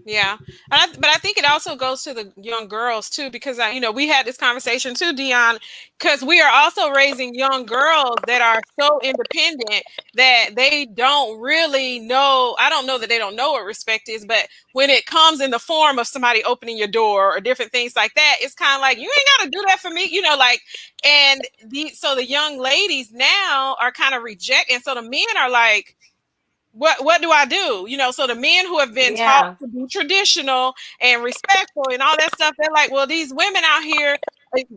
Speaker 1: Yeah, but I think it also goes to the young girls too, because we had this conversation too, Dion, because we are also raising young girls that are so independent that they don't really know. I don't know that they don't know what respect is, but when it comes in the form of somebody opening your door or different things like that, it's kind of like, you ain't got to do that for me, like. And so the young ladies now are kind of reject, and so the men are like, what do I do? So the men who have been taught
Speaker 3: Yeah.
Speaker 1: to be traditional and respectful and all that stuff, they're like, well, these women out here,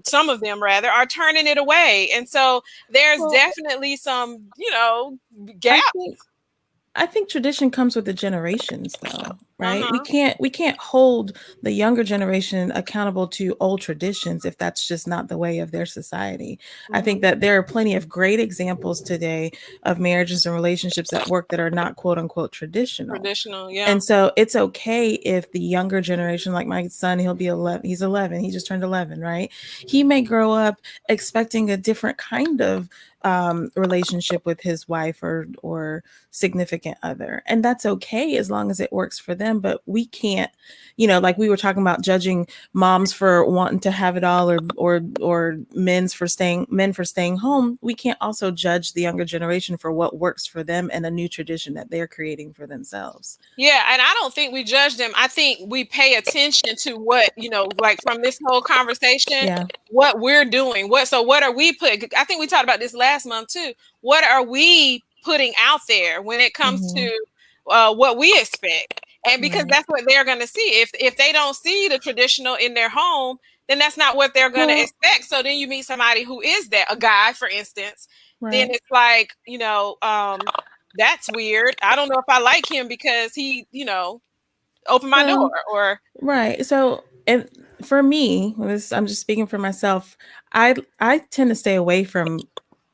Speaker 1: some of them rather, are turning it away. And so there's
Speaker 2: Well,
Speaker 1: definitely some,
Speaker 2: I
Speaker 1: gaps.
Speaker 2: think I think tradition comes with the generations though, right? We
Speaker 1: Uh-huh.
Speaker 2: can't hold the younger generation accountable to old traditions if that's just not the way of their society. I think
Speaker 1: Mm-hmm.
Speaker 2: that there are plenty of great examples today of marriages and relationships at work that are not quote unquote traditional.
Speaker 1: Traditional, yeah.
Speaker 2: And so it's okay if the younger generation, like my son, he'll be 11, he's 11, he just turned 11, right? He may grow up expecting a different kind of relationship with his wife or significant other, and that's okay as long as it works for them. But we can't, like we were talking about, judging moms for wanting to have it all, or men for staying home. We can't also judge the younger generation for what works for them and a new tradition that they're creating for themselves.
Speaker 1: Yeah, and I don't think we judge them. I think we pay attention to what, like from this whole conversation,
Speaker 2: Yeah.
Speaker 1: what we're doing. What are we putting? I think we talked about this last month too. What are we putting out there when it comes
Speaker 2: Hmm.
Speaker 1: to what we expect? And because
Speaker 2: Right.
Speaker 1: that's what they're going to see. If they don't see the traditional in their home, then that's not what they're going to
Speaker 2: Well,
Speaker 1: expect. So then you meet somebody who is that, a guy, for instance, then
Speaker 2: right.
Speaker 1: it's like, that's weird. I don't know if I like him because he, opened my door
Speaker 2: Well,
Speaker 1: or
Speaker 2: right. So, and for me, I'm just speaking for myself. I tend to stay away from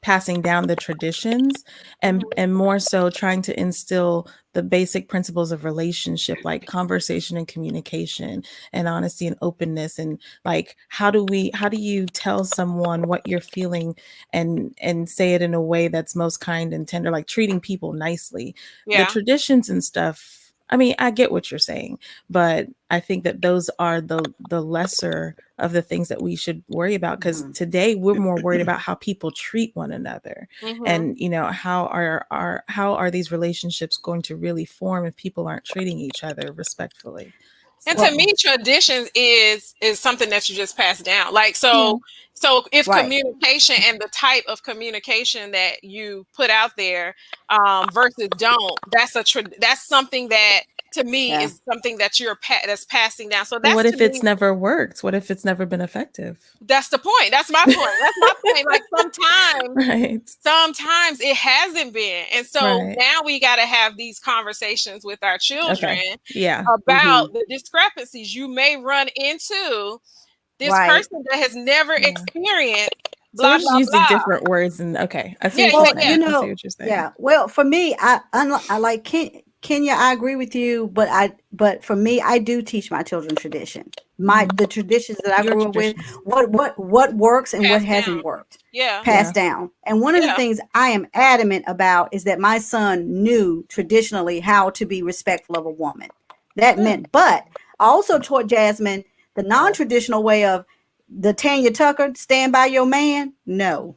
Speaker 2: passing down the traditions and more so trying to instill the basic principles of relationship, like conversation and communication and honesty and openness. And like, how do you tell someone what you're feeling and say it in a way that's most kind and tender, like treating people nicely. The traditions and stuff, I mean, I get what you're saying, but I think that those are the lesser of the things that we should worry about, because today we're more worried about how people treat one another. And how are these relationships going to really form if people aren't treating each other respectfully?
Speaker 1: And to me, traditions is something that you just pass down. Like, so if communication and the type of communication that you put out there versus don't, that's something that to me is something that that's passing down. So that's,
Speaker 2: what if it's never worked? What if it's never been effective?
Speaker 1: That's the point. That's my point. That's my point. Like sometimes it hasn't been. And so now we got to have these conversations with our children about the discrepancies you may run into. This person that has never experienced blah,
Speaker 2: so
Speaker 1: blah,
Speaker 2: using
Speaker 1: blah.
Speaker 2: different words, and I see what you're saying. I see what you're saying.
Speaker 4: Yeah. Well, for me, I like Kenya, I agree with you, but for me, I do teach my children tradition. The traditions that I grew up with, what works and what hasn't worked. Passed down. And one of the things I am adamant about is that my son knew traditionally how to be respectful of a woman. That meant, but I also taught Jasmine the non-traditional way of the Tanya Tucker, stand by your man. No.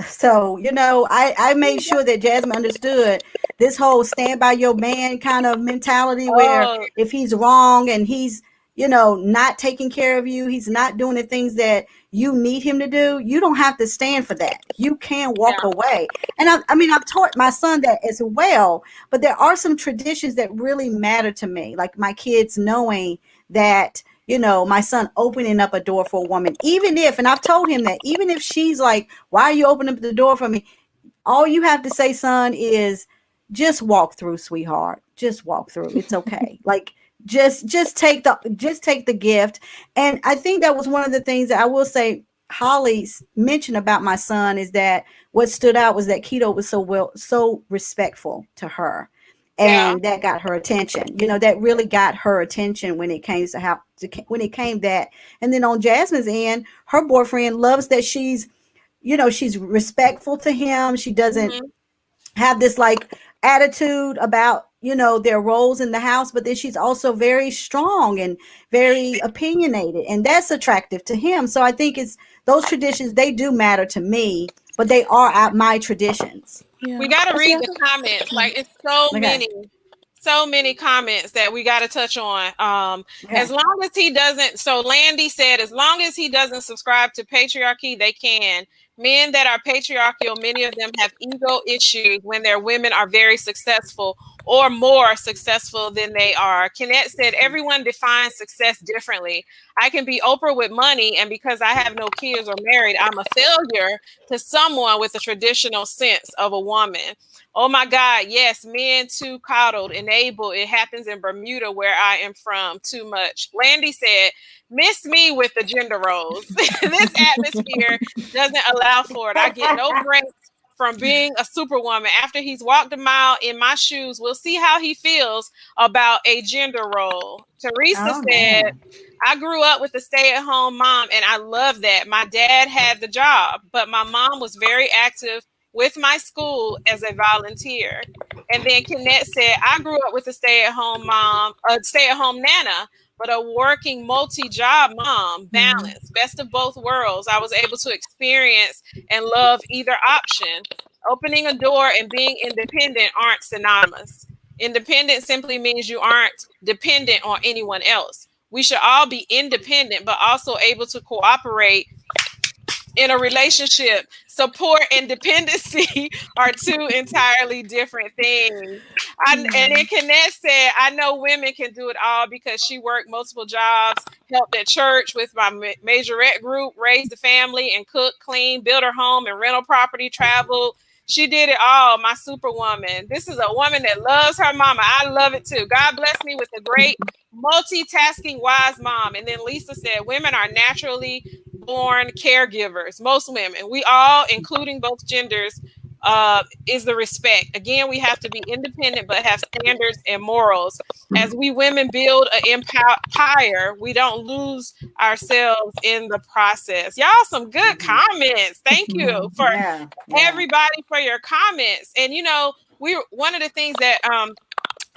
Speaker 4: So, I made sure that Jasmine understood this whole stand by your man kind of mentality, where if he's wrong and he's, not taking care of you, he's not doing the things that you need him to do, you don't have to stand for that. You can walk away. And I've taught my son that as well, but there are some traditions that really matter to me, like my kids knowing that, my son opening up a door for a woman, even if, and I've told him that, even if she's like, why are you opening up the door for me? All you have to say, son, is just walk through, sweetheart. Just walk through. It's okay. Like, just take the gift. And I think that was one of the things that I will say Holly mentioned about my son, is that what stood out was that Keto was so respectful to her. And that got her attention. That really got her attention when it came to that. And then on Jasmine's end, her boyfriend loves that she's respectful to him. She doesn't have this like attitude about, their roles in the house, but then she's also very strong and very opinionated, and that's attractive to him. So I think it's those traditions, they do matter to me, but they are my traditions.
Speaker 1: We got to read the comments. Like, it's so many comments that we got to touch on. As long as he doesn't, so Landy said, as long as he doesn't subscribe to patriarchy, they can. Men that are patriarchal, many of them have ego issues when their women are very successful or more successful than they are. Kenneth said, everyone defines success differently. I can be Oprah with money, and because I have no kids or married, I'm a failure to someone with a traditional sense of a woman. Oh my God, yes, men too coddled, enabled. It happens in Bermuda where I am from too much. Landy said, miss me with the gender roles. This atmosphere doesn't allow for it. I get no breaks from being a superwoman. After he's walked a mile in my shoes, we'll see how he feels about a gender role. Teresa said, I grew up with a stay-at-home mom, and I love that. My dad had the job, but my mom was very active with my school as a volunteer. And then Kenneth said, I grew up with a stay-at-home mom, a stay-at-home nana, but a working multi-job mom, balance, best of both worlds. I was able to experience and love either option. Opening a door and being independent aren't synonymous. Independent simply means you aren't dependent on anyone else. We should all be independent, but also able to cooperate in a relationship. Support and dependency are two entirely different things. And then Kenneth said, I know women can do it all because she worked multiple jobs, helped at church with my majorette group, raised the family and cooked, cleaned, built her home and rental property, traveled. She did it all, my superwoman. This is a woman that loves her mama. I love it too. God bless me with a great multitasking wise mom. And then Lisa said, women are naturally born caregivers, most women, we all, including both genders, is the respect. Again, we have to be independent, but have standards and morals. As we women build an empire, we don't lose ourselves in the process. Y'all, some good comments. Thank you for everybody for your comments. And one of the things that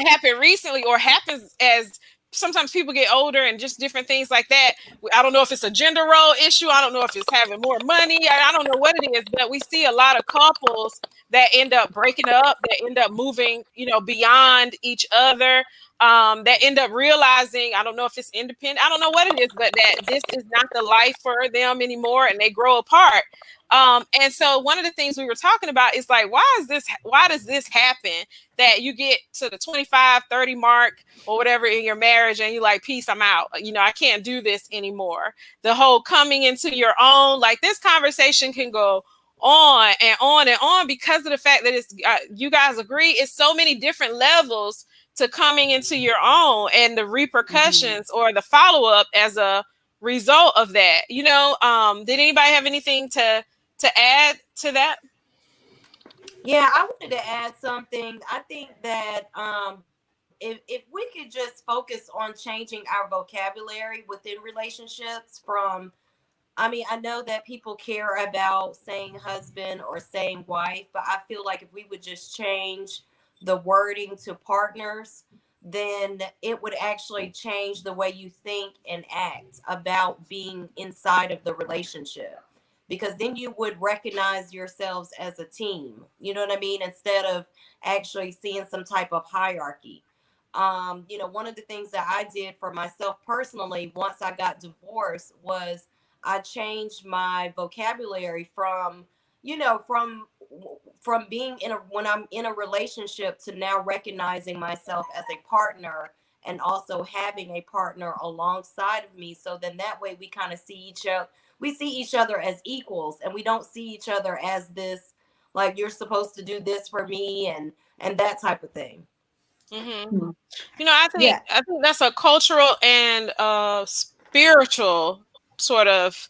Speaker 1: happened recently, or happens as sometimes people get older and just different things like that. I don't know if it's a gender role issue. I don't know if it's having more money. I don't know what it is, but we see a lot of couples that end up breaking up, that end up moving, beyond each other, that end up realizing, I don't know if it's independent, I don't know what it is, but that this is not the life for them anymore, and they grow apart. And so one of the things we were talking about is like, why does this happen, that you get to the 25, 30 mark or whatever in your marriage and you like, peace, I'm out. I can't do this anymore. The whole coming into your own, like, this conversation can go on and on and on, because of the fact that it's, you guys agree, it's so many different levels to coming into your own, and the repercussions or the follow-up as a result of that. Did anybody have anything to add to that?
Speaker 3: Yeah, I wanted to add something. I think that if we could just focus on changing our vocabulary within relationships, I know that people care about saying husband or saying wife, but I feel like if we would just change the wording to partners, then it would actually change the way you think and act about being inside of the relationship. Because then you would recognize yourselves as a team, you know what I mean? Instead of actually seeing some type of hierarchy. One of the things that I did for myself personally, once I got divorced, was I changed my vocabulary from being when I'm in a relationship, to now recognizing myself as a partner, and also having a partner alongside of me. So then that way we kind of see each other as equals, and we don't see each other as this, like, you're supposed to do this for me and that type of thing.
Speaker 1: Mm-hmm. I think that's a cultural and spiritual sort of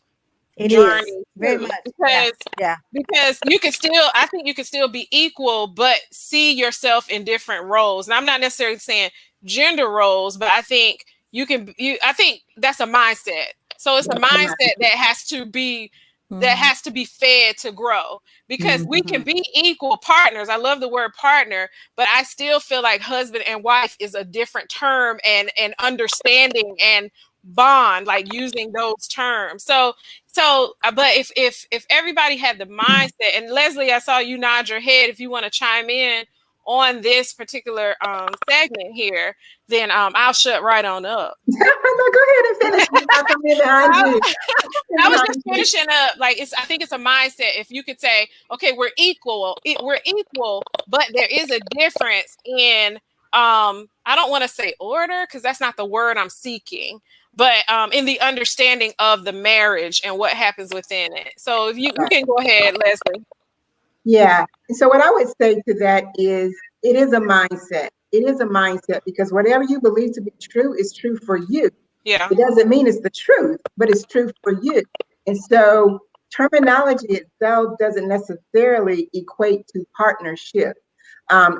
Speaker 1: journey,
Speaker 4: very much,
Speaker 1: because I think you can still be equal, but see yourself in different roles. And I'm not necessarily saying gender roles, but I think I think that's a mindset. So it's a mindset that has to be fed to grow, because we can be equal partners. I love the word partner, but I still feel like husband and wife is a different term, and understanding and bond, like using those terms. So but if everybody had the mindset, and Leslie, I saw you nod your head if you want to chime in on this particular segment here, then I'll shut right on up.
Speaker 5: No, go ahead and finish. I'll come in behind you.
Speaker 1: I was just finishing up. Like, I think it's a mindset. If you could say, okay, we're equal, but there is a difference in I don't want to say order, because that's not the word I'm seeking, but in the understanding of the marriage and what happens within it. So if you can go ahead, Leslie.
Speaker 5: Yeah. So what I would say to that is, it is a mindset. It is a mindset, because whatever you believe to be true is true for you.
Speaker 1: Yeah.
Speaker 5: It doesn't mean it's the truth, but it's true for you. And so terminology itself doesn't necessarily equate to partnership.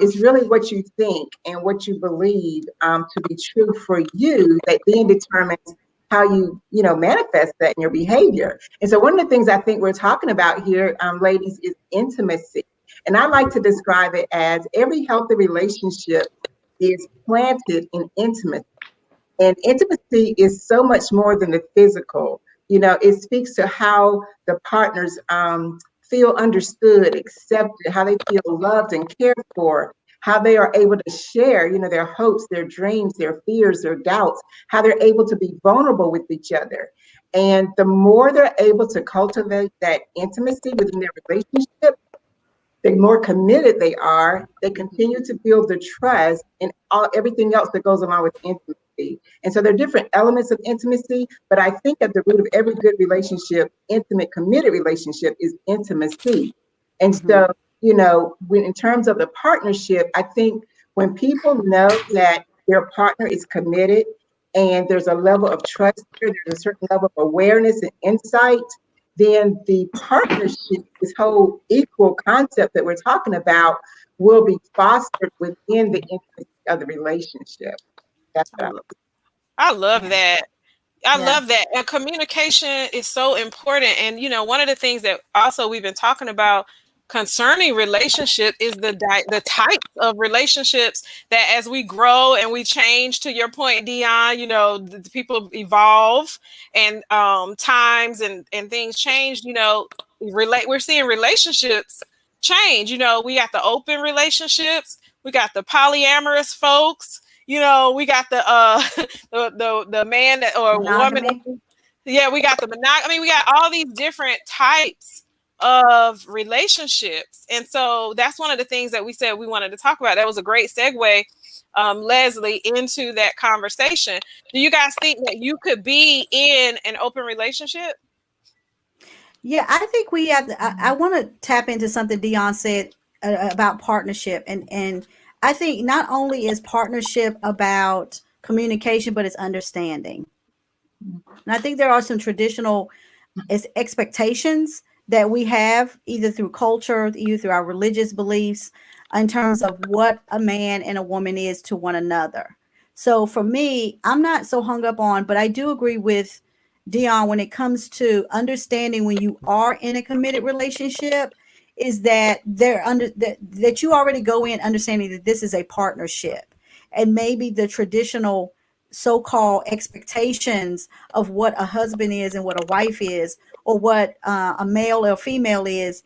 Speaker 5: It's really what you think and what you believe to be true for you that then determines how you manifest that in your behavior. And so one of the things I think we're talking about here, ladies, is intimacy. And I like to describe it as every healthy relationship is planted in intimacy. And intimacy is so much more than the physical. It speaks to how the partners feel understood, accepted, how they feel loved and cared for, how they are able to share, their hopes, their dreams, their fears, their doubts, how they're able to be vulnerable with each other. And the more they're able to cultivate that intimacy within their relationship, the more committed they are. They continue to build the trust and everything else that goes along with intimacy. And so there are different elements of intimacy, but I think at the root of every good relationship, intimate, committed relationship, is intimacy. And so, when in terms of the partnership, I think when people know that their partner is committed and there's a level of trust there, there's a certain level of awareness and insight, then the partnership, this whole equal concept that we're talking about, will be fostered within the intimacy of the relationship. That's what
Speaker 1: I love
Speaker 4: Yeah.
Speaker 1: that. I
Speaker 4: Yeah.
Speaker 1: love that. And communication is so important. And, one of the things that also we've been talking about concerning relationship is the types of relationships that as we grow and we change, to your point, Dion, the people evolve and times and things change, we're seeing relationships change. We got the open relationships, we got the polyamorous folks, we got the the man that, or woman.
Speaker 4: Monogamy.
Speaker 1: Yeah, we got the monogamy. We got all these different types of relationships, and so that's one of the things that we said we wanted to talk about. That was a great segue, Leslie, into that conversation. Do you guys think that you could be in an open relationship?
Speaker 4: Yeah, I think we have. I want to tap into something Dion said about partnership, and I think not only is partnership about communication, but it's understanding. And I think there are some traditional expectations that we have, either through culture, either through our religious beliefs, in terms of what a man and a woman is to one another. So for me, I'm not so hung up on, but I do agree with Dion when it comes to understanding when you are in a committed relationship, is that that you already go in understanding that this is a partnership, and maybe the traditional so-called expectations of what a husband is and what a wife is, or what a male or female is,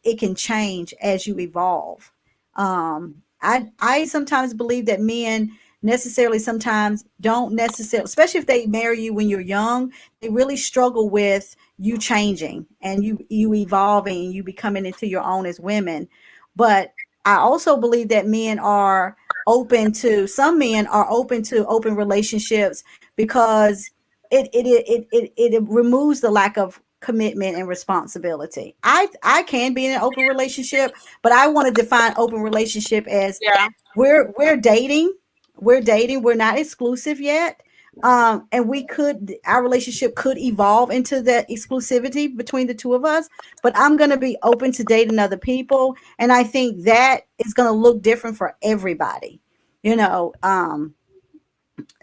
Speaker 4: it can change as you evolve. I sometimes believe that men necessarily sometimes don't necessarily, especially if they marry you when you're young, they really struggle with you changing and you evolving and you becoming into your own as women. But I also believe that some men are open to open relationships because it removes the lack of commitment and responsibility. I can be in an open relationship, but I want to define open relationship as
Speaker 1: Yeah.
Speaker 4: we're dating, we're not exclusive yet. And our relationship could evolve into that exclusivity between the two of us, but I'm going to be open to dating other people. And I think that is going to look different for everybody, you know?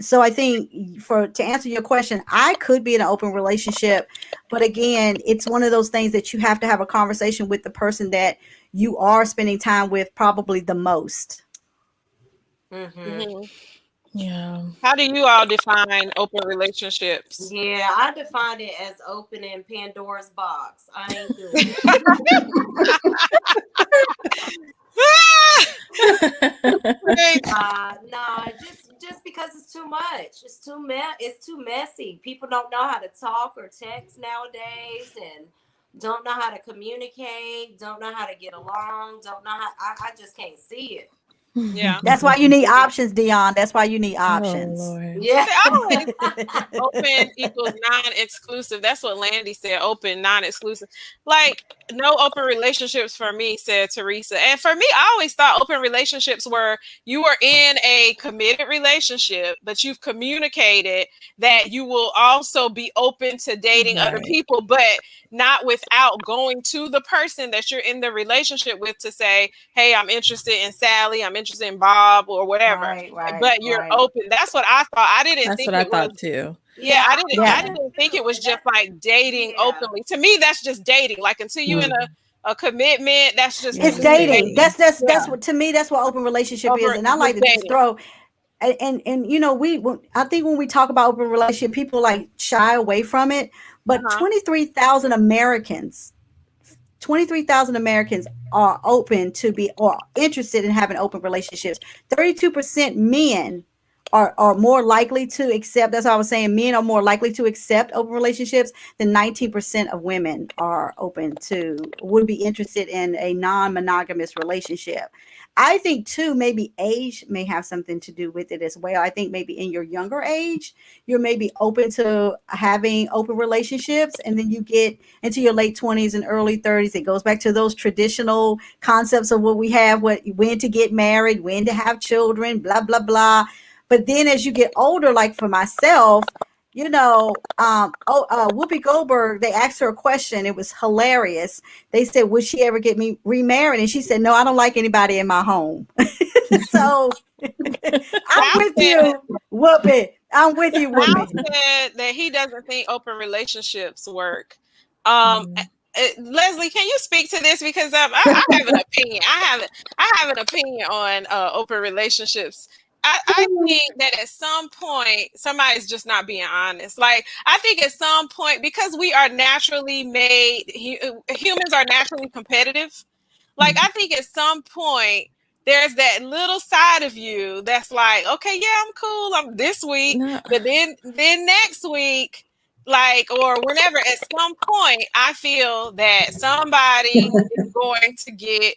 Speaker 4: So I think to answer your question, I could be in an open relationship, but again, it's one of those things that you have to have a conversation with the person that you are spending time with probably the most.
Speaker 1: Mm-hmm.
Speaker 2: Yeah.
Speaker 1: How do you all define open relationships?
Speaker 3: Yeah, I define it as opening Pandora's box. I ain't doing it. No, just because it's too much. It's too messy. People don't know how to talk or text nowadays, and don't know how to communicate. Don't know how to get along. Don't know how. I just can't see it.
Speaker 1: Yeah.
Speaker 4: That's why you need options, Dion. That's why you need
Speaker 2: Oh,
Speaker 4: options.
Speaker 2: Lord.
Speaker 3: Yeah.
Speaker 1: Open equals non-exclusive. That's what Landy said. Open, non-exclusive. Like, no open relationships for me, said Teresa. And for me, I always thought open relationships were you are in a committed relationship, but you've communicated that you will also be open to dating other
Speaker 2: Right.
Speaker 1: people, but not without going to the person that you're in the relationship with to say, hey, I'm interested in Sally, I'm interested in Bob, or whatever.
Speaker 4: Right.
Speaker 1: But you're open. That's what I thought. I didn't
Speaker 2: That's
Speaker 1: think
Speaker 2: what I
Speaker 1: it was.
Speaker 2: thought too.
Speaker 1: Yeah, I
Speaker 4: Yeah.
Speaker 1: didn't think it was just like dating openly. To me, that's just dating. Like, until you in a commitment, that's just
Speaker 4: It's
Speaker 1: just
Speaker 2: Yeah.
Speaker 4: dating.
Speaker 1: dating.
Speaker 4: That's what, to me, that's what open relationship is.
Speaker 1: Over
Speaker 4: And I like
Speaker 1: just
Speaker 4: to just
Speaker 1: dating.
Speaker 4: throw and I think when we talk about open relationship, people like shy away from it. But 23,000 Americans are open to be or interested in having open relationships. 32% men are more likely to accept. That's what I was saying. Men are more likely to accept open relationships than 19% of women would be interested in a non-monogamous relationship. I think too, maybe age may have something to do with it as well. I think maybe in your younger age, you're maybe open to having open relationships, and then you get into your late 20s and early 30s. It goes back to those traditional concepts of what we have, when to get married, when to have children, blah, blah, blah. But then as you get older, like for myself, Whoopi Goldberg, they asked her a question. It was hilarious. They said, would she ever get me remarried? And she said, no, I don't like anybody in my home. So I'm with you, Whoopi. I'm with you, Whoopi.
Speaker 1: Al said that he doesn't think open relationships work. Leslie, can you speak to this? Because I have an opinion. I have an opinion on open relationships. I think that at some point somebody's just not being honest. Like, I think at some point, because we are naturally made, humans are naturally competitive. Like, I think at some point there's that little side of you that's like, okay, yeah, I'm cool. I'm this week, but then next week, like, or whenever, at some point, I feel that somebody is going to get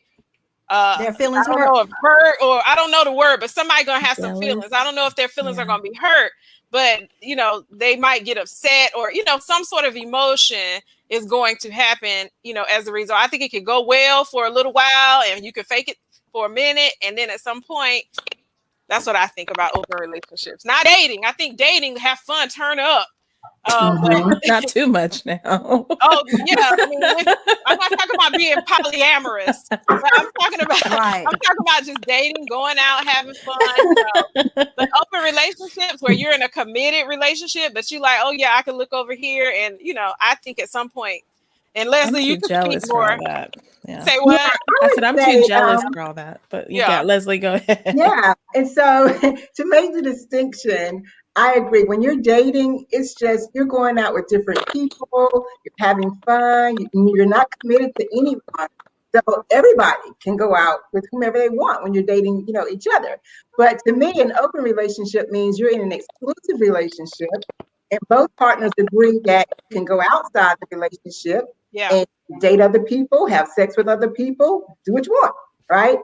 Speaker 4: their feelings
Speaker 1: I don't
Speaker 4: hurt.
Speaker 1: know if hurt, or I don't know the word, but somebody gonna have some feelings. I don't know if their feelings are gonna be hurt, but they might get upset, or some sort of emotion is going to happen, as a result. I think it could go well for a little while, and you can fake it for a minute, and then at some point, that's what I think about open relationships. Not dating. I think dating, have fun, turn up. But
Speaker 2: not too much now.
Speaker 1: Oh yeah, I mean, I'm not talking about being polyamorous. But I'm talking about just dating, going out, having fun. But open relationships where you're in a committed relationship, but you like, oh yeah, I can look over here, and I think at some point, and Leslie, you can speak more.
Speaker 2: For all that. Yeah.
Speaker 1: Say what?
Speaker 2: I said I'm too jealous for all that, but Leslie, go ahead.
Speaker 5: Yeah, and so to make the distinction, I agree. When you're dating, it's just you're going out with different people, you're having fun, you're not committed to anyone. So everybody can go out with whomever they want when you're dating, each other. But to me, an open relationship means you're in an exclusive relationship, and both partners agree that you can go outside the relationship and date other people, have sex with other people, do what you want, right?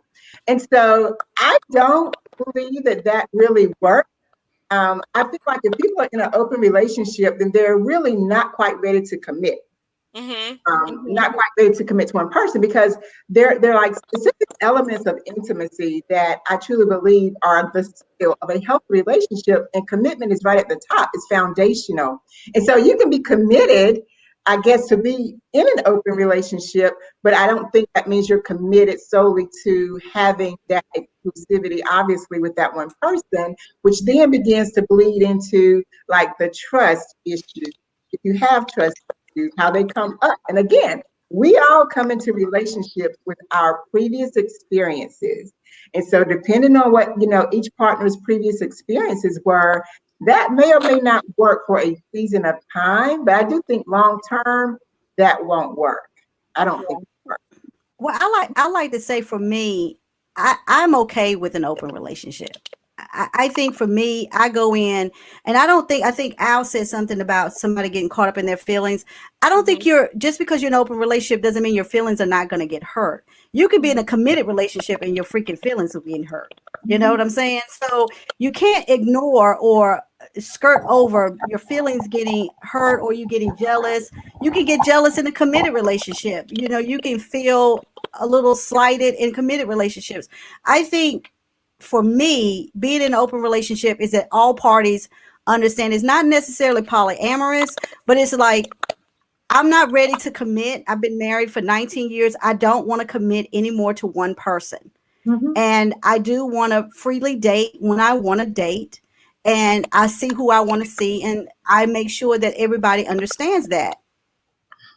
Speaker 5: And so I don't believe that really works. I feel like if people are in an open relationship, then they're really not quite ready to commit. Not quite ready to commit to one person, because they're like specific elements of intimacy that I truly believe are the skill of a healthy relationship, and commitment is right at the top. It's foundational. And so you can be committed, I guess, to be in an open relationship, but I don't think that means you're committed solely to having that exclusivity, obviously, with that one person, which then begins to bleed into like the trust issues. If you have trust issues, how they come up. And again, we all come into relationships with our previous experiences. And so depending on what, each partner's previous experiences were, that may or may not work for a season of time, but I do think long term that won't work. I don't think it works.
Speaker 4: Well, I like to say, for me, I'm okay with an open relationship. I think for me, I go in, and I think Al said something about somebody getting caught up in their feelings. I don't think just because you're in an open relationship doesn't mean your feelings are not going to get hurt. You could be in a committed relationship and your freaking feelings will be hurt. You know what I'm saying? So you can't ignore or skirt over your feelings getting hurt or you getting jealous. You can get jealous in a committed relationship. You can feel a little slighted in committed relationships. I think for me, being in an open relationship is that all parties understand it's not necessarily polyamorous, but it's like, I'm not ready to commit. I've been married for 19 years. I don't want to commit anymore to one person. And I do want to freely date when I want to date, and I see who I want to see, and I make sure that everybody understands that.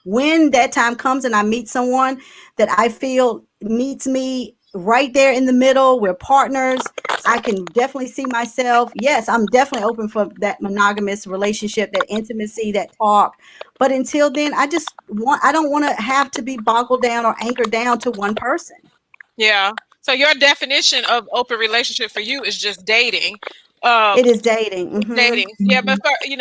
Speaker 4: When that time comes and I meet someone that I feel meets me right there in the middle, we're partners, I can definitely see myself. Yes, I'm definitely open for that monogamous relationship, that intimacy, that talk. But until then, I don't want to have to be boggled down or anchored down to one person.
Speaker 1: Yeah. So your definition of open relationship for you is just dating.
Speaker 4: It is dating.
Speaker 1: Dating. Yeah, but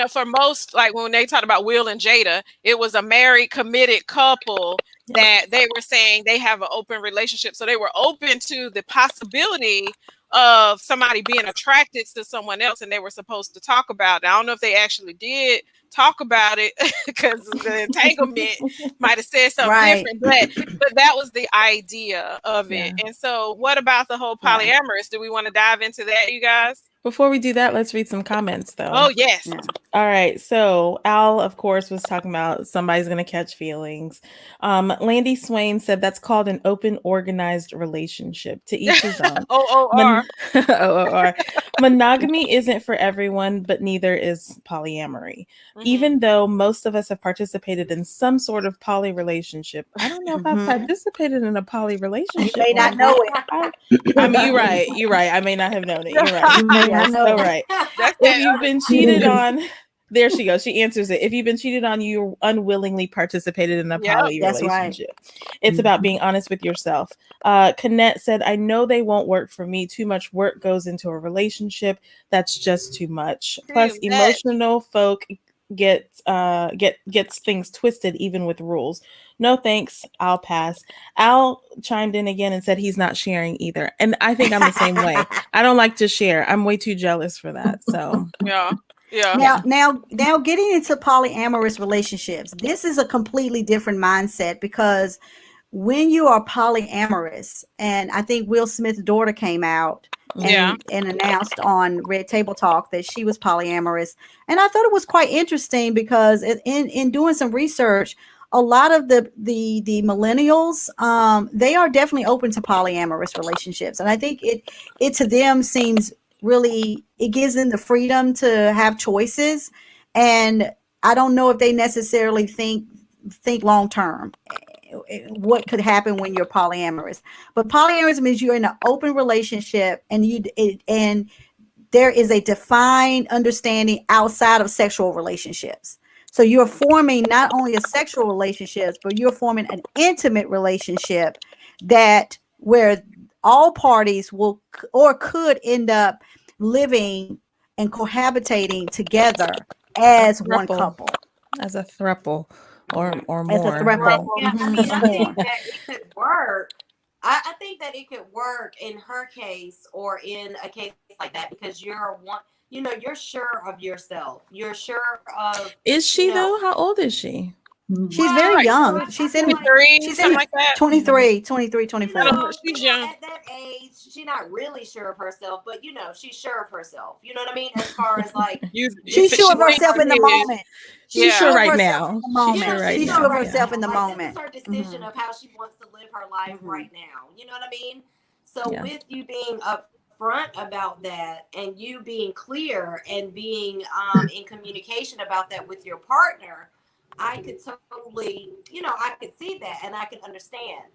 Speaker 1: for most, like when they talked about Will and Jada, it was a married, committed couple that they were saying they have an open relationship. So they were open to the possibility of somebody being attracted to someone else, and they were supposed to talk about it. I don't know if they actually did talk about it because the entanglement might have said something different, but that was the idea of it. And so what about the whole polyamorous? Do we want to dive into that, you guys?
Speaker 2: Before we do that, let's read some comments though.
Speaker 1: Oh, yes.
Speaker 4: Yeah.
Speaker 2: All right. So Al, of course, was talking about somebody's going to catch feelings. Landy Swain said that's called an open, organized relationship. To each his own.
Speaker 1: OOR.
Speaker 2: OOR. Monogamy isn't for everyone, but neither is polyamory. Even though most of us have participated in some sort of poly relationship, I don't know if I've participated in a poly relationship.
Speaker 4: You may not know it.
Speaker 2: I mean, you're right. You're right. I may not have known it. You're right.
Speaker 4: You may not
Speaker 2: Yes,
Speaker 4: know
Speaker 2: so
Speaker 4: it.
Speaker 2: right.
Speaker 1: That's
Speaker 2: If
Speaker 1: that
Speaker 2: you've been cheated on, there she goes. She answers it. If you've been cheated on, you unwillingly participated in a poly
Speaker 4: That's right.
Speaker 2: relationship. It's about being honest with yourself. Canette said, I know they won't work for me. Too much work goes into a relationship. That's just too much. Plus,
Speaker 1: that.
Speaker 2: emotional folk gets things twisted even with rules. No thanks, I'll pass. Al chimed in again and said he's not sharing either, and I think I'm the same way. I don't like to share. I'm way too jealous for that. So
Speaker 1: Yeah. Yeah.
Speaker 4: Now getting into polyamorous relationships, this is a completely different mindset, because when you are polyamorous, and I think Will Smith's daughter came out and announced on Red Table Talk that she was polyamorous. And I thought it was quite interesting, because in doing some research, a lot of the millennials, they are definitely open to polyamorous relationships. And I think it to them seems really, it gives them the freedom to have choices. And I don't know if they necessarily think long term what could happen when you're polyamorous. But polyamorous means you're in an open relationship, and and there is a defined understanding outside of sexual relationships. So you're forming not only a sexual relationship, but you're forming an intimate relationship that where all parties will or could end up living and cohabitating together as one couple.
Speaker 2: As a throuple or more.
Speaker 4: As a throuple.
Speaker 3: Yeah, I mean, I think that it could work. I think that it could work in her case, or in a case like that, because you're you're sure of yourself. You're sure of.
Speaker 2: Is she though? How old is she?
Speaker 4: She's very young. She's in
Speaker 1: 23, something like that.
Speaker 4: 23, 24.
Speaker 1: She's young.
Speaker 3: At that age, she's not really sure of herself, but she's sure of herself. You know what I mean? As far as like,
Speaker 4: she's sure of herself in the moment.
Speaker 2: She's sure right now.
Speaker 4: She's sure of herself in the moment.
Speaker 3: This is her decision of how she wants to live her life right now. You know what I mean? So with you being upfront about that, and you being clear and being in communication about that with your partner, I could totally, I could see that and I can understand.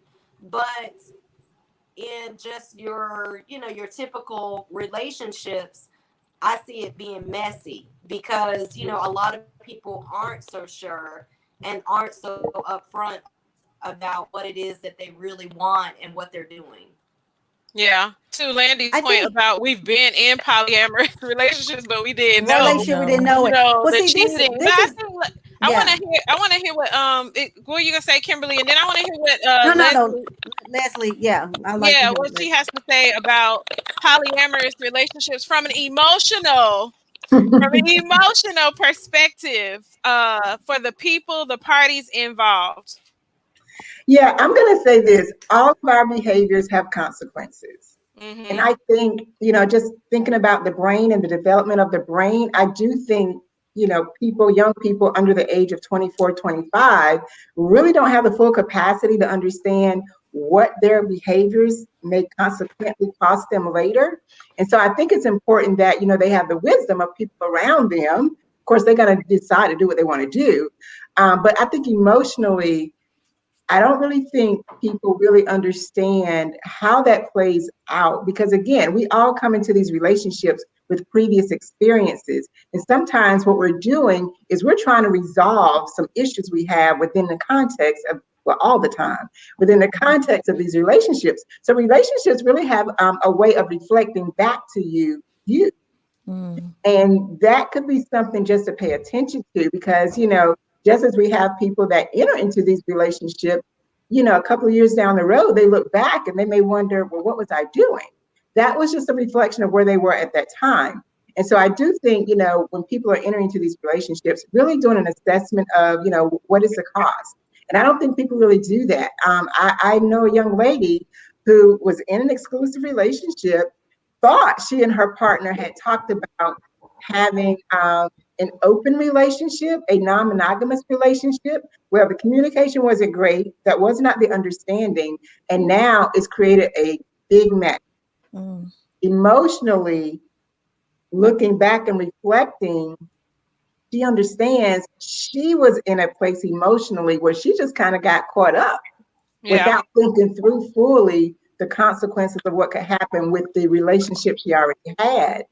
Speaker 3: But in just your, your typical relationships, I see it being messy, because, a lot of people aren't so sure and aren't so upfront about what it is that they really want and what they're doing.
Speaker 1: Yeah. To Landy's point about we've been in polyamorous relationships, but we didn't know.
Speaker 4: We didn't know it.
Speaker 1: Well, the cheating. I want to hear what what are you gonna say, Kimberly, and then I want to hear what
Speaker 4: Leslie. Yeah,
Speaker 1: what she has to say about polyamorous relationships from an emotional perspective for the people, the parties involved.
Speaker 5: Yeah, I'm going to say this. All of our behaviors have consequences. And I think, just thinking about the brain and the development of the brain, I do think, young people under the age of 24, 25 really don't have the full capacity to understand what their behaviors may consequently cost them later. And so I think it's important that, they have the wisdom of people around them. Of course, they're going to decide to do what they want to do. But I think emotionally, I don't really think people really understand how that plays out, because again, we all come into these relationships with previous experiences. And sometimes what we're doing is we're trying to resolve some issues we have within the context of, well, all the time, within the context of these relationships. So relationships really have a way of reflecting back to you. And that could be something just to pay attention to, because, just as we have people that enter into these relationships, a couple of years down the road, they look back and they may wonder, well, what was I doing? That was just a reflection of where they were at that time. And so I do think, when people are entering into these relationships, really doing an assessment of, what is the cost? And I don't think people really do that. I know a young lady who was in an exclusive relationship, thought she and her partner had talked about having an open relationship, a non-monogamous relationship, where the communication wasn't great, that was not the understanding, and now it's created a big mess. Emotionally, looking back and reflecting, she understands she was in a place emotionally where she just kind of got caught up without thinking through fully the consequences of what could happen with the relationship she already had.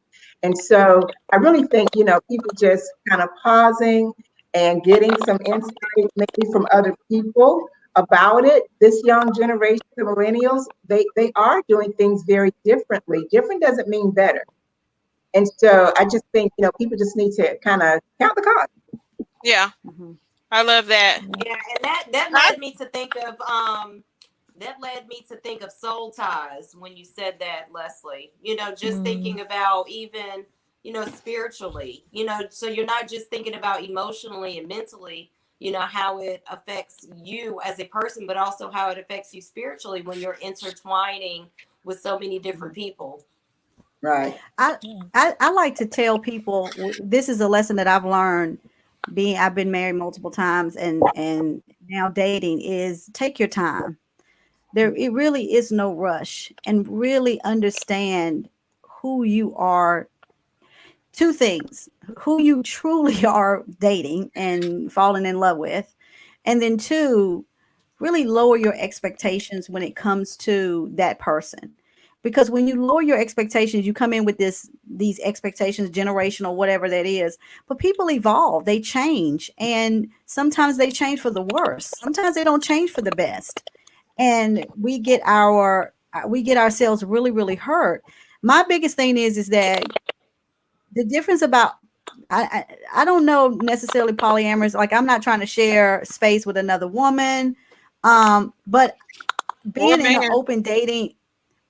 Speaker 5: And so I really think, people just kind of pausing and getting some insight maybe from other people about it. This young generation of millennials, they are doing things very differently. Different doesn't mean better. And so I just think, people just need to kind of count the cost.
Speaker 1: Yeah. I love that.
Speaker 3: Yeah, and that led me to think of soul ties when you said that, Leslie. Just thinking about even, spiritually, so you're not just thinking about emotionally and mentally, how it affects you as a person, but also how it affects you spiritually when you're intertwining with so many different people.
Speaker 5: Right.
Speaker 4: I like to tell people, this is a lesson that I've learned I've been married multiple times and now dating, is take your time. It really is no rush, and really understand who you are. Two things: who you truly are dating and falling in love with, and then two, really lower your expectations when it comes to that person. Because when you lower your expectations, you come in with these expectations, generational, whatever that is. But people evolve, they change, and sometimes they change for the worse. Sometimes they don't change for the best, and we get ourselves really, really hurt. My biggest thing is that the difference about I don't know necessarily polyamorous. Like, I'm not trying to share space with another woman, but being in an open dating,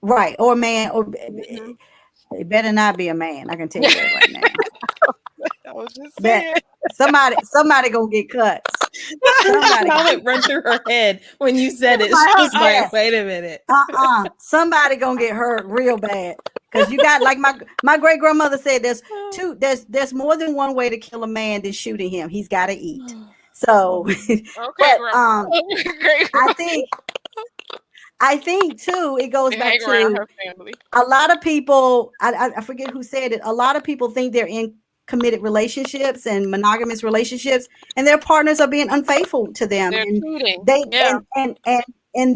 Speaker 4: right, or man, or it better not be a man. I can tell you that right now.
Speaker 1: I was just saying.
Speaker 4: Somebody gonna get cut.
Speaker 2: How it run through her head when you said it. She was like, wait a minute.
Speaker 4: Somebody gonna get hurt real bad. Because you got, like my great grandmother said, there's more than one way to kill a man than shooting him. He's got to eat. So,
Speaker 1: okay,
Speaker 4: but I think too, it goes back to a lot of people. I forget who said it. A lot of people think they're in committed relationships and monogamous relationships, and their partners are being unfaithful to them.
Speaker 1: They're
Speaker 4: and
Speaker 1: cheating.
Speaker 4: And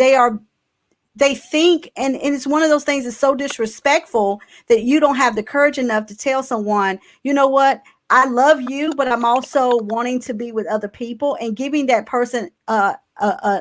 Speaker 4: they think, and it's one of those things that's so disrespectful that you don't have the courage enough to tell someone, you know what, I love you, but I'm also wanting to be with other people, and giving that person an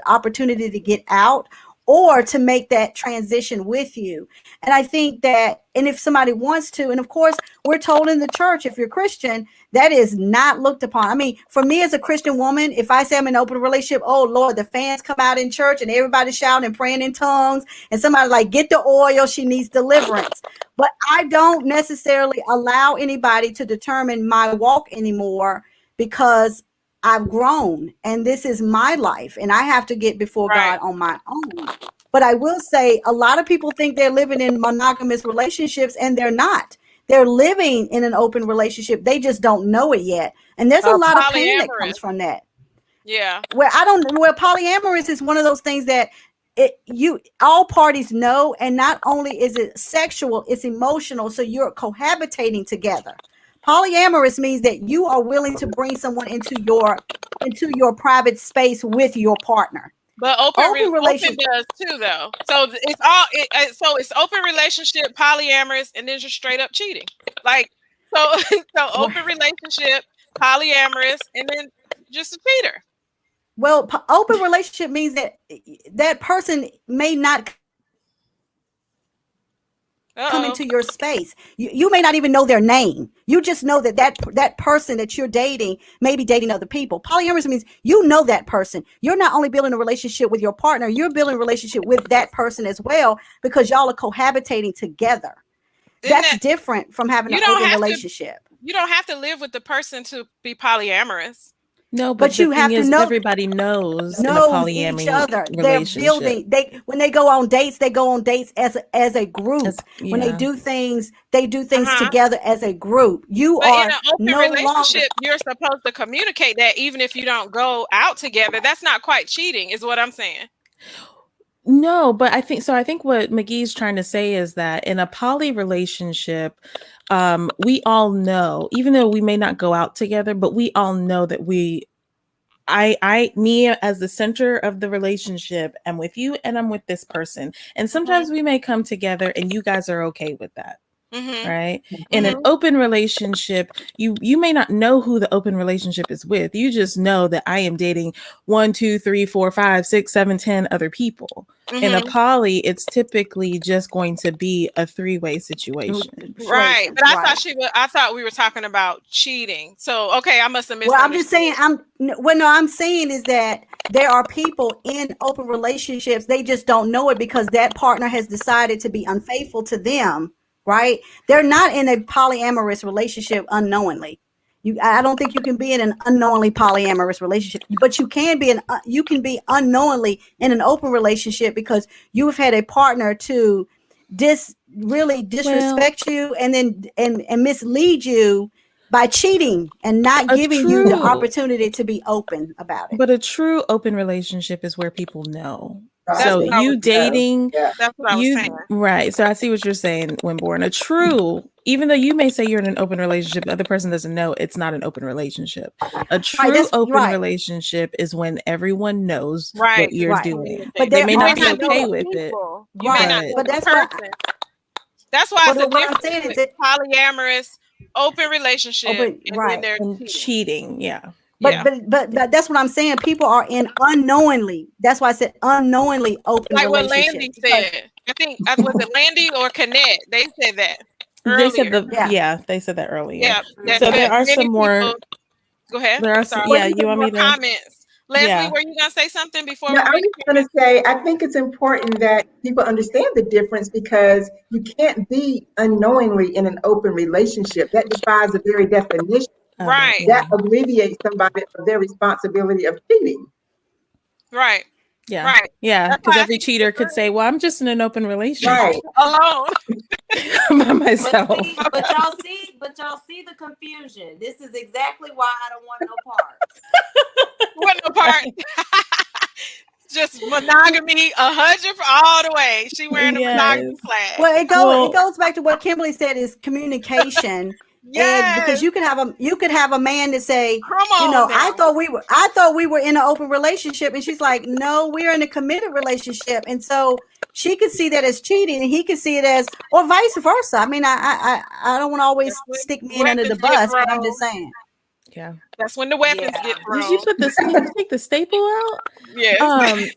Speaker 4: opportunity to get out or to make that transition with you. And I think that, and if somebody wants to, and of course, we're told in the church, if you're Christian, that is not looked upon. I mean, for me as a Christian woman, if I say I'm in an open relationship, oh Lord, the fans come out in church and everybody shouting and praying in tongues, and somebody like, get the oil, she needs deliverance. But I don't necessarily allow anybody to determine my walk anymore, because I've grown and this is my life and I have to get before God on my own. But I will say, a lot of people think they're living in monogamous relationships, and they're not. They're living in an open relationship. They just don't know it yet. And there's a lot of pain that comes from that.
Speaker 1: Yeah.
Speaker 4: Where polyamorous is one of those things that all parties know, and not only is it sexual, it's emotional. So you're cohabitating together. Polyamorous means that you are willing to bring someone into your private space with your partner.
Speaker 1: But open relationship does too, though. So it's open relationship, polyamorous, and then just straight up cheating. Like, so open relationship, polyamorous, and then just a cheater.
Speaker 4: Well, open relationship means that person may not come into your space. You may not even know their name. You just know that person that you're dating may be dating other people. Polyamorous means you know that person. You're not only building a relationship with your partner, you're building a relationship with that person as well, because y'all are cohabitating together. That's different from having an open relationship.
Speaker 1: You don't have to live with the person to be polyamorous.
Speaker 2: No, but the
Speaker 4: you
Speaker 2: thing
Speaker 4: have to
Speaker 2: is,
Speaker 4: know
Speaker 2: everybody knows in a
Speaker 4: each
Speaker 2: polyamory
Speaker 4: other. They're
Speaker 2: relationship.
Speaker 4: building. When they go on dates, they go on dates as a group. When they
Speaker 2: Yeah.
Speaker 4: do things
Speaker 1: Uh-huh.
Speaker 4: together as a group. You
Speaker 1: But in
Speaker 4: are
Speaker 1: an open
Speaker 4: no longer.
Speaker 1: relationship, you're supposed to communicate that even if you don't go out together. That's not quite cheating, is what I'm saying.
Speaker 2: No, but I think what McGee's trying to say is that in a poly relationship, we all know, even though we may not go out together, but we all know that me as the center of the relationship, I'm with you and I'm with this person. And sometimes we may come together and you guys are okay with that.
Speaker 1: Mm-hmm.
Speaker 2: Right. In an open relationship, you may not know who the open relationship is with. You just know that I am dating 1, 2, 3, 4, 5, 6, 7, 10 other people. In a poly, it's typically just going to be a 3-way situation.
Speaker 1: Right. But I thought we were talking about cheating. So okay, I must have misunderstood.
Speaker 4: Well, I'm just saying. I'm saying is that there are people in open relationships. They just don't know it because that partner has decided to be unfaithful to them. Right? They're not in a polyamorous relationship unknowingly. I don't think you can be in an unknowingly polyamorous relationship, but you can be unknowingly in an open relationship because you have had a partner to really disrespect you and then and mislead you by cheating and not giving you the opportunity to be open about it.
Speaker 2: But a true open relationship is where people know.
Speaker 5: Right.
Speaker 2: So you dating,
Speaker 1: that's what I was saying.
Speaker 2: Right. So I see what you're saying, Winborn. A true, even though you may say you're in an open relationship, the other person doesn't know, it's not an open relationship. A true open relationship is when everyone knows what you're doing.
Speaker 4: But
Speaker 2: they may not be okay with it.
Speaker 1: You may not know the person. That's why it's a difference with polyamorous, open relationship, and they're
Speaker 2: cheating. Yeah.
Speaker 4: But that's what I'm saying. People are in unknowingly. That's why I said unknowingly open
Speaker 1: like what
Speaker 4: relationship.
Speaker 1: Landy said. I think was it Landy or Connect? They said that earlier.
Speaker 2: They said they said that earlier.
Speaker 1: Yeah.
Speaker 2: So there are some more.
Speaker 1: Go ahead.
Speaker 2: There are some. Yeah, you want me to
Speaker 1: comments? Leslie, were you gonna say something before?
Speaker 5: No, I was going to say I think it's important that people understand the difference because you can't be unknowingly in an open relationship. That defies the very definition.
Speaker 1: Right.
Speaker 5: That alleviates somebody of their responsibility of cheating.
Speaker 1: Right.
Speaker 2: Yeah.
Speaker 1: Right.
Speaker 2: Yeah. Because every cheater could say, "Well, I'm just in an open relationship
Speaker 1: alone
Speaker 2: by myself."
Speaker 3: But y'all see the confusion. This is exactly why I don't want no parts.
Speaker 1: Want no part. Just monogamy 100 all the way. She wearing a monogamy flag.
Speaker 4: Well, it goes back to what Kimberly said is communication. And because you could have a man that say, I thought we were in an open relationship, and she's like, no, we're in a committed relationship, and so she could see that as cheating, and he could see it as, or vice versa. I mean, I don't want to always stick men under the bus, but I'm just saying.
Speaker 2: Yeah,
Speaker 1: that's when the weapons get thrown.
Speaker 2: Did you take the staple out?
Speaker 1: Yes.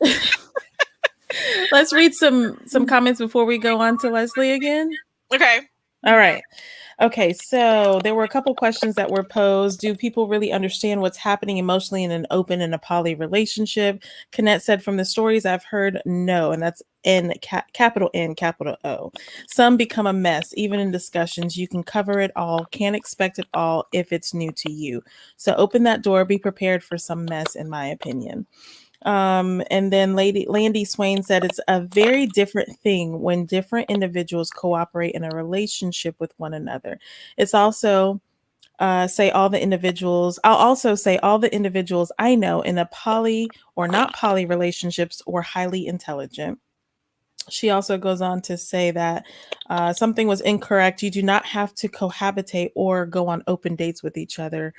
Speaker 2: Let's read some comments before we go on to Leslie again.
Speaker 1: Okay.
Speaker 2: All right. Okay, so there were a couple questions that were posed. Do people really understand what's happening emotionally in an open and a poly relationship? Kenneth said, from the stories I've heard, no, and that's capital N, capital O. Some become a mess, even in discussions. You can cover it all, can't expect it all if it's new to you. So open that door, be prepared for some mess, in my opinion. And then Landy Swain said it's a very different thing when different individuals cooperate in a relationship with one another. It's also I'll also say all the individuals I know in a poly or not poly relationships or highly intelligent. She also goes on to say that something was incorrect. You do not have to cohabitate or go on open dates with each other.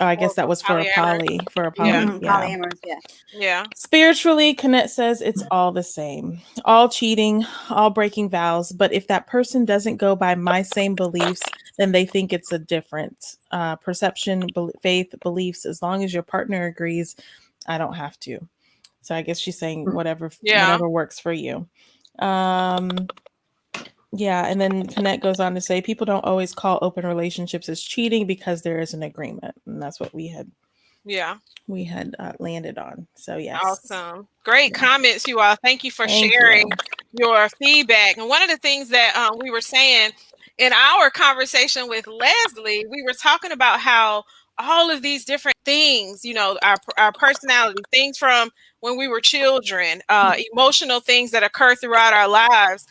Speaker 2: I guess that was for a poly.
Speaker 4: Polyamorous,
Speaker 1: yeah.
Speaker 2: Spiritually, Kenneth says it's all the same. All cheating, all breaking vows. But if that person doesn't go by my same beliefs, then they think it's a different perception, faith, beliefs. As long as your partner agrees, I don't have to. So I guess she's saying whatever works for you. Yeah, and then Kenneth goes on to say people don't always call open relationships as cheating because there is an agreement, and that's what we had landed on. So yes,
Speaker 1: awesome, great comments, you all. Thank you for sharing your feedback. And one of the things that we were saying in our conversation with Leslie, we were talking about how all of these different things, our personality, things from when we were children, emotional things that occur throughout our lives,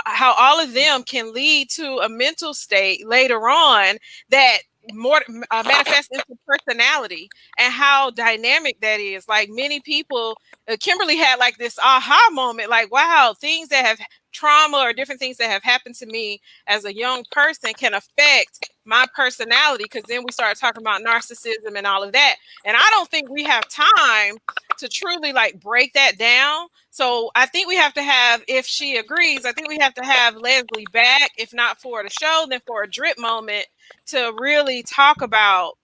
Speaker 1: how all of them can lead to a mental state later on that more manifests into personality, and how dynamic that is. Like many people, Kimberly had like this aha moment, like, wow, things that have trauma or different things that have happened to me as a young person can affect my personality, because then we started talking about narcissism and all of that. And I don't think we have time to truly like break that down. So I think we have to have, if she agrees, I think we have to have Leslie back, if not for the show, then for a drip moment to really talk about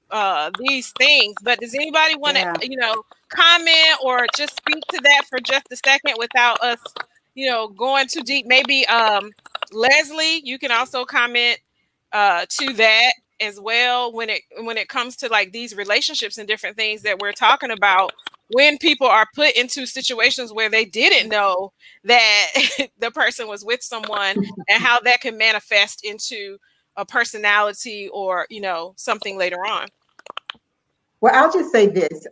Speaker 1: these things. But does anybody want to, comment or just speak to that for just a second without us, going too deep? Maybe Leslie, you can also comment to that as well when it comes to like these relationships and different things that we're talking about, when people are put into situations where they didn't know that the person was with someone, and how that can manifest into a personality or something later on.
Speaker 5: Well, I'll just say this.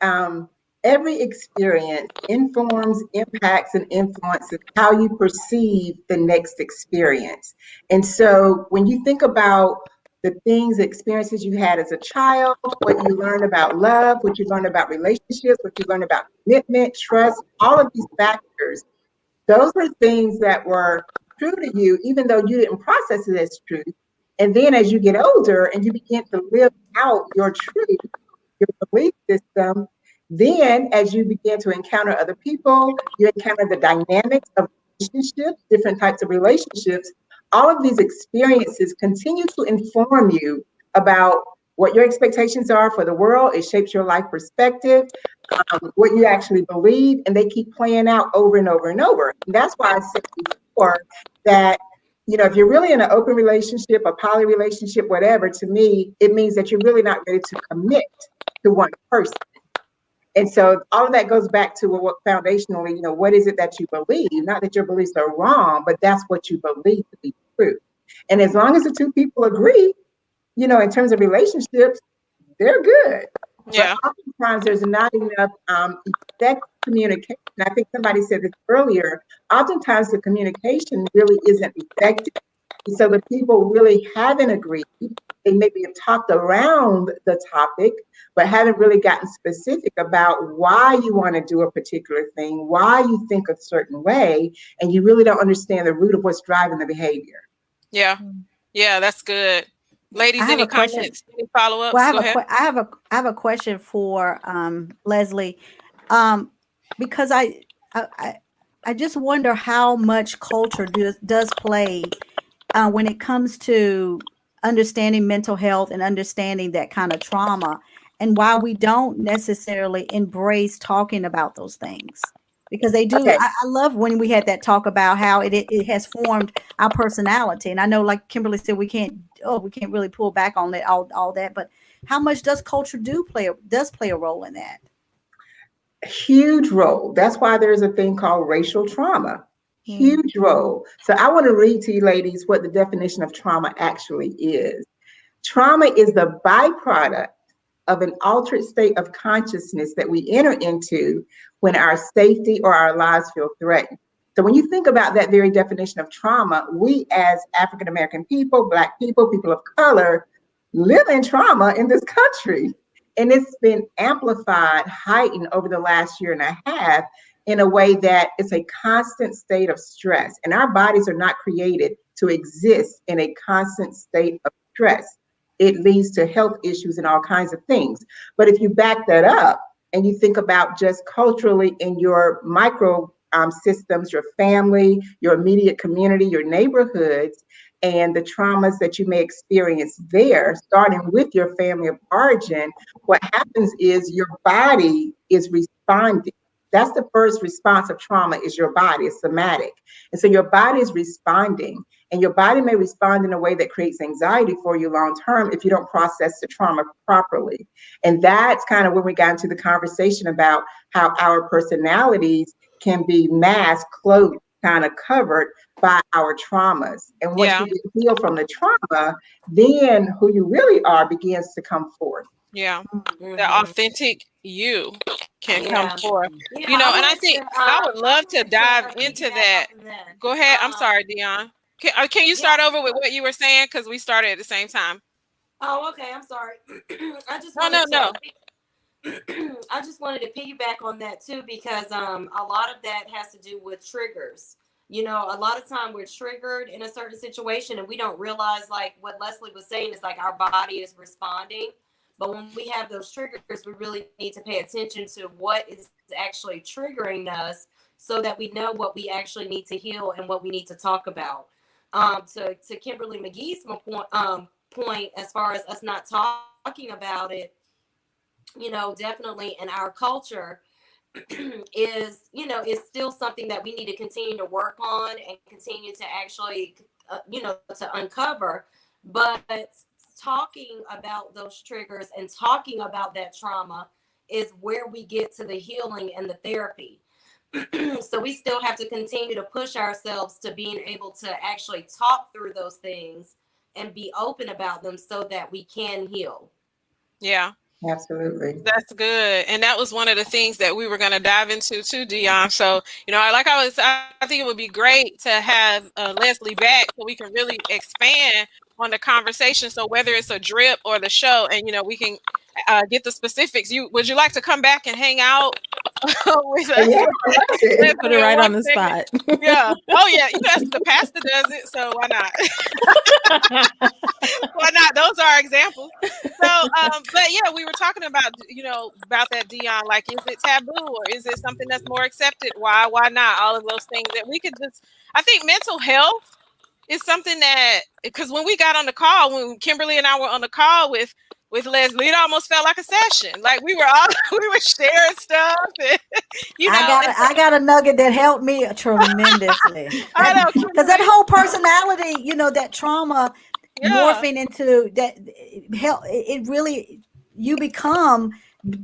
Speaker 5: Every experience informs, impacts, and influences how you perceive the next experience. And so when you think about the things, experiences you had as a child, what you learned about love, what you learned about relationships, what you learned about commitment, trust, all of these factors, those are things that were true to you, even though you didn't process it as truth. And then as you get older and you begin to live out your truth, your belief system, then as you begin to encounter other people, you encounter the dynamics of relationships, different types of relationships. All of these experiences continue to inform you about what your expectations are for the world. It shapes your life perspective, what you actually believe, and they keep playing out over and over and over. And that's why I said before that, if you're really in an open relationship, a poly relationship, whatever, to me, it means that you're really not ready to commit to one person. And so all of that goes back to what foundationally, what is it that you believe? Not that your beliefs are wrong, but that's what you believe to be true. And as long as the two people agree, in terms of relationships, they're good.
Speaker 1: Yeah.
Speaker 5: But oftentimes there's not enough effective communication. I think somebody said this earlier. Oftentimes the communication really isn't effective. And so the people really haven't agreed. They maybe have talked around the topic, but haven't really gotten specific about why you want to do a particular thing, why you think a certain way, and you really don't understand the root of what's driving the behavior.
Speaker 1: Yeah. Yeah, that's good. Ladies, any comments, any follow-ups?
Speaker 4: Well,
Speaker 1: Go ahead.
Speaker 4: I have a question for Leslie, because I just wonder how much culture does play when it comes to understanding mental health and understanding that kind of trauma, and why we don't necessarily embrace talking about those things. Because they do. Okay. I love when we had that talk about how it has formed our personality. And I know, like Kimberly said, we can't really pull back on it, all that. But how much does culture play a role in that?
Speaker 5: Huge role. That's why there's a thing called racial trauma. Huge role. So I want to read to you ladies what the definition of trauma actually is. Trauma is the byproduct of an altered state of consciousness that we enter into when our safety or our lives feel threatened. So when you think about that very definition of trauma, we as African American people, Black people, people of color, live in trauma in this country. And it's been amplified, heightened over the last year and a half in a way that it's a constant state of stress. And our bodies are not created to exist in a constant state of stress. It leads to health issues and all kinds of things. But if you back that up and you think about just culturally in your micro systems, your family, your immediate community, your neighborhoods, and the traumas that you may experience there, starting with your family of origin, what happens is your body is responding. That's the first response of trauma, is your body, it's somatic. And so your body is responding, and your body may respond in a way that creates anxiety for you long term if you don't process the trauma properly. And that's kind of when we got into the conversation about how our personalities can be masked, cloaked, kind of covered by our traumas. And once you get healed from the trauma, then who you really are begins to come forth.
Speaker 1: Yeah. The
Speaker 3: Mhm.
Speaker 1: authentic you can come
Speaker 3: Yeah.
Speaker 1: forth.
Speaker 3: Yeah,
Speaker 1: You know,
Speaker 3: I
Speaker 1: and I
Speaker 3: wanted
Speaker 1: think
Speaker 3: to
Speaker 1: I would love to dive into
Speaker 3: piggyback
Speaker 1: that.
Speaker 3: off of that.
Speaker 1: Go ahead. I'm sorry, Dion. Can you
Speaker 3: Yeah.
Speaker 1: start over with what you were saying? Because we started at the same time.
Speaker 3: Oh, okay. I'm sorry. I just
Speaker 1: No, no,
Speaker 3: wanted
Speaker 1: no.
Speaker 3: to I just wanted to piggyback on that too, because a lot of that has to do with triggers. You know, a lot of time we're triggered in a certain situation and we don't realize, like what Leslie was saying, is like our body is responding. But when we have those triggers, we really need to pay attention to what is actually triggering us, so that we know what we actually need to heal and what we need to talk about. To Kimberly McGee's point, as far as us not talking about it, definitely in our culture, is still something that we need to continue to work on and continue to actually, to uncover. But talking about those triggers and talking about that trauma is where we get to the healing and the therapy. So we still have to continue to push ourselves to being able to actually talk through those things and be open about them so that we can heal.
Speaker 1: Yeah.
Speaker 5: Absolutely.
Speaker 1: That's good. And that was one of the things that we were going to dive into too, Dion. So, I think it would be great to have Leslie back so we can really expand on the conversation. So whether it's a drip or the show, and, we can get the specifics. Would you like to come back and hang out with us?
Speaker 5: Yeah, I love it.
Speaker 2: Put it
Speaker 1: In
Speaker 2: right
Speaker 1: one
Speaker 2: on the
Speaker 1: segment?
Speaker 2: spot.
Speaker 1: Yeah. Oh yeah. The pastor does it. So why not? Why not? Those are examples. So, but yeah, we were talking about, about that, Dion. Like, is it taboo or is it something that's more accepted? Why not? All of those things that we could just. I think mental health is something that, because when we got on the call, when Kimberly and I were on the call with Leslie, it almost felt like a session. Like we were all we were sharing stuff, and,
Speaker 4: I got a nugget that helped me tremendously.
Speaker 1: I know,
Speaker 4: Because that
Speaker 1: Kimberly.
Speaker 4: whole personality, that trauma
Speaker 1: Yeah,
Speaker 4: morphing into that help. It really, you become,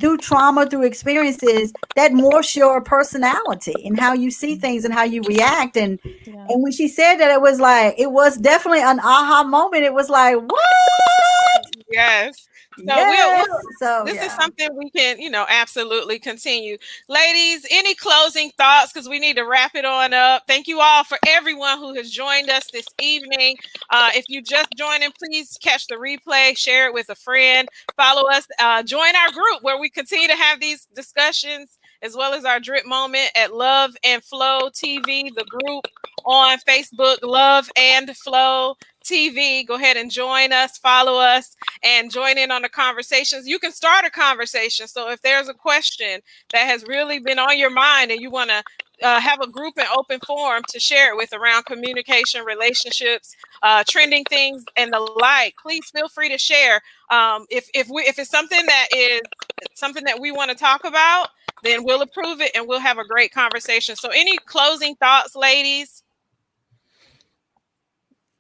Speaker 4: through trauma, through experiences, that morphs your personality and how you see things and how you react. And
Speaker 2: Yeah.
Speaker 4: when she said that, it was definitely an aha moment. It was like, what?
Speaker 1: yes. So
Speaker 4: Yes. So
Speaker 1: this is
Speaker 4: yeah.
Speaker 1: something we can, absolutely continue. Ladies, any closing thoughts? Because we need to wrap it on up. Thank you all for everyone who has joined us this evening. If you just joined in, please catch the replay, share it with a friend, follow us, join our group where we continue to have these discussions, as well as our drip moment at Love and Flow TV, the group on Facebook, Love and Flow TV. Go ahead and join us, follow us, and join in on the conversations. You can start a conversation. So if there's a question that has really been on your mind and you want to have a group and open forum to share it with around communication, relationships, trending things, and the like, please feel free to share. If it's something that we want to talk about, then we'll approve it and we'll have a great conversation. So any closing thoughts, ladies?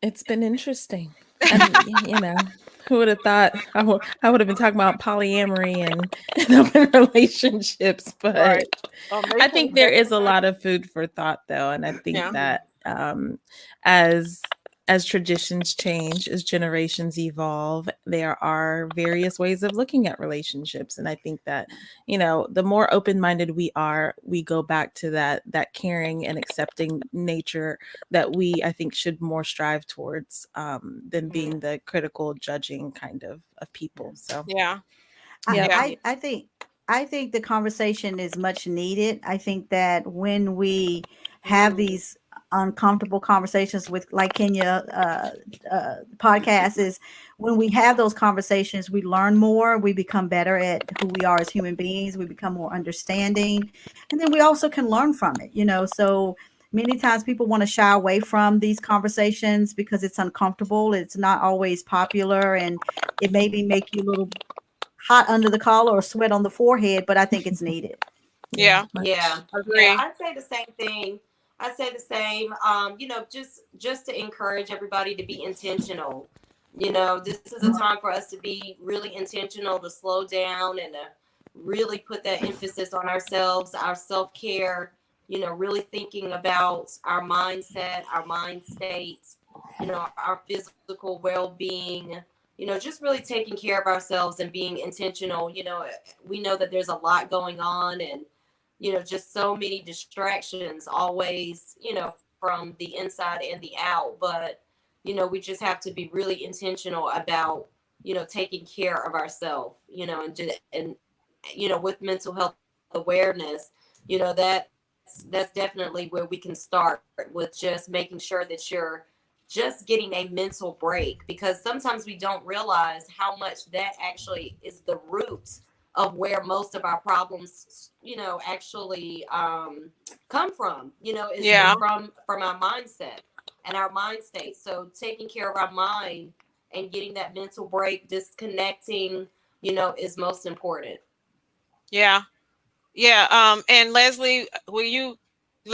Speaker 2: It's been interesting. And, who would have thought I would have been talking about polyamory and open relationships, but
Speaker 1: Right.
Speaker 2: I think there is a lot of food for thought, though. And I think
Speaker 1: Yeah.
Speaker 2: that as traditions change, as generations evolve, there are various ways of looking at relationships. And I think that, the more open-minded we are, we go back to that caring and accepting nature that I think should more strive towards than being the critical, judging kind of people. So
Speaker 1: Yeah.
Speaker 4: I think the conversation is much needed. I think that when we have these uncomfortable conversations with, like Kenya podcast, is when we have those conversations, we learn more, we become better at who we are as human beings, we become more understanding, and then we also can learn from it. So many times people want to shy away from these conversations because it's uncomfortable, it's not always popular, and it maybe make you a little hot under the collar or sweat on the forehead, but I think it's needed.
Speaker 1: Yeah.
Speaker 3: Yeah.
Speaker 1: Agree.
Speaker 3: I'd say the same thing. I'd say the same. Just to encourage everybody to be intentional. This is a time for us to be really intentional, to slow down and to really put that emphasis on ourselves, our self-care, really thinking about our mindset, our mind state, our physical well-being, just really taking care of ourselves and being intentional. We know that there's a lot going on, and just so many distractions always, from the inside and the out. But we just have to be really intentional about taking care of ourselves, and with mental health awareness, that's definitely where we can start with just making sure that you're just getting a mental break, because sometimes we don't realize how much that actually is the root of where most of our problems actually come from. Is from our mindset and our mind state. So taking care of our mind and getting that mental break, disconnecting, is most important.
Speaker 1: Yeah. Yeah. And Leslie, will you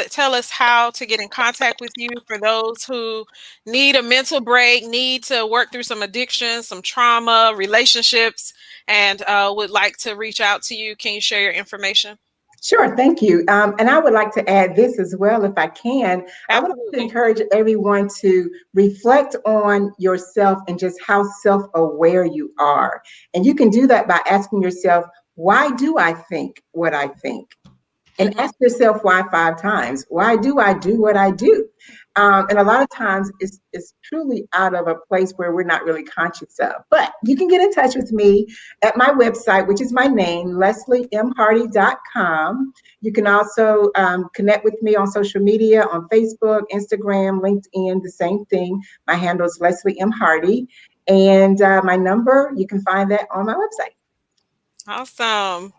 Speaker 1: tell us how to get in contact with you for those who need a mental break, need to work through some addictions, some trauma, relationships, and would like to reach out to you? Can you share your information?
Speaker 5: Sure, thank you. And I would like to add this as well, if I can. I would like to
Speaker 1: Absolutely.
Speaker 5: encourage everyone to reflect on yourself and just how self-aware you are. And you can do that by asking yourself, why do I think what I think? And
Speaker 1: Mm-hmm.
Speaker 5: ask yourself why 5 times. Why do I do what I do? And a lot of times it's truly out of a place where we're not really conscious of. But you can get in touch with me at my website, which is my name, lesliemhardy.com. You can also connect with me on social media, on Facebook, Instagram, LinkedIn, the same thing. My handle is Leslie M. Hardy. And my number, you can find that on my website.
Speaker 1: Awesome.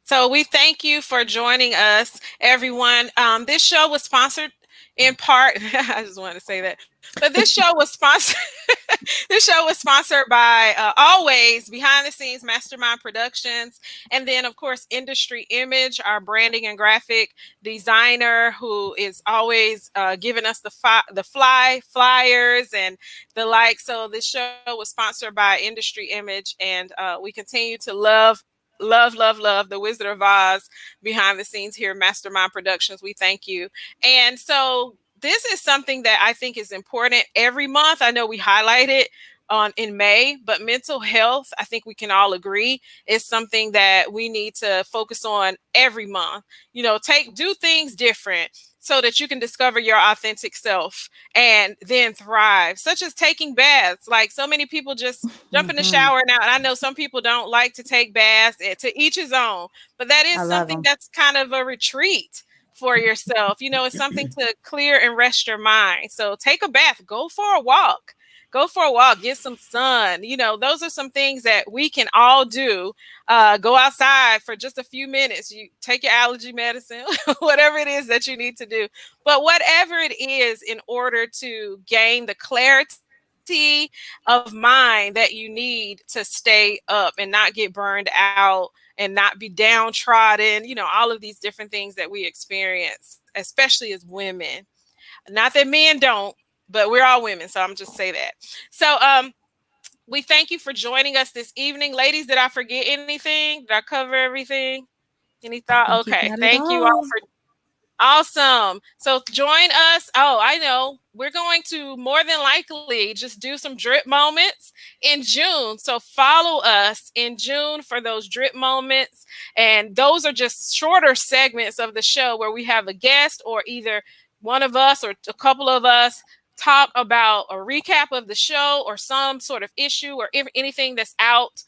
Speaker 1: So we thank you for joining us, everyone. This show was sponsored in part. I just wanted to say that, but this show was sponsored. This show was sponsored by always behind the scenes Mastermind Productions, and then of course Industry Image, our branding and graphic designer, who is always giving us the flyers and the like. So this show was sponsored by Industry Image, and we continue to love the Wizard of Oz behind the scenes here at Mastermind Productions. We thank you. And so this is something that I think is important every month. I know we highlight it on in May, but mental health, I think we can all agree, is something that we need to focus on every month. Do things different so that you can discover your authentic self and then thrive, such as taking baths. Like, so many people just jump in the shower now, and I know some people don't like to take baths, to each his own, but that
Speaker 4: I
Speaker 1: is
Speaker 4: love
Speaker 1: something
Speaker 4: them.
Speaker 1: that's kind of a retreat for yourself. It's something to clear and rest your mind. So take a bath, go for a walk, get some sun. Those are some things that we can all do. Go outside for just a few minutes. You take your allergy medicine, whatever it is that you need to do. But whatever it is, in order to gain the clarity of mind that you need to stay up and not get burned out and not be downtrodden, all of these different things that we experience, especially as women. Not that men don't, but we're all women, so I'm just say that. So we thank you for joining us this evening. Ladies, did I forget anything? Did I cover everything? Any
Speaker 4: I
Speaker 1: thought?
Speaker 4: think you
Speaker 1: Okay.
Speaker 4: got it
Speaker 1: Thank you all
Speaker 4: all.
Speaker 1: for Awesome. So join us. Oh, I know. We're going to more than likely just do some drip moments in June. So follow us in June for those drip moments. And those are just shorter segments of the show where we have a guest or either one of us or a couple of us talk about a recap of the show or some sort of issue or anything that's out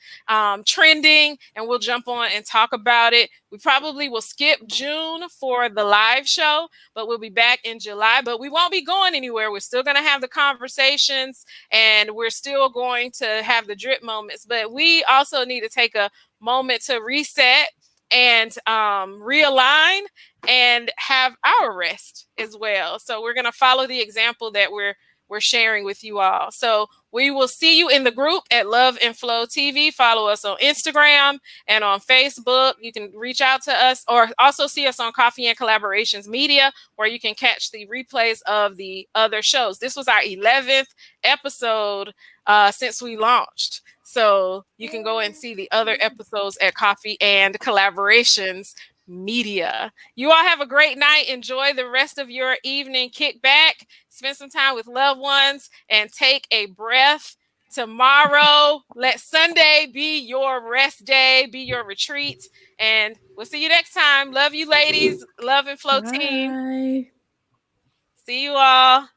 Speaker 1: trending, and we'll jump on and talk about it. We probably will skip June for the live show, but we'll be back in July. But we won't be going anywhere. We're still going to have the conversations, and we're still going to have the drip moments. But we also need to take a moment to reset and realign and have our rest as well. So we're going to follow the example that we're sharing with you all. So we will see you in the group at Love and Flow TV. Follow us on Instagram and on Facebook. You can reach out to us or also see us on Coffee and Collaborations Media, where you can catch the replays of the other shows. This was our 11th episode since we launched. So you can go and see the other episodes at Coffee and Collaborations Media. You all have a great night. Enjoy the rest of your evening. Kick back, spend some time with loved ones, and take a breath tomorrow. Let Sunday be your rest day, be your retreat. And we'll see you next time. Love you, ladies. Love and Flow team.
Speaker 2: Bye.
Speaker 1: See you all.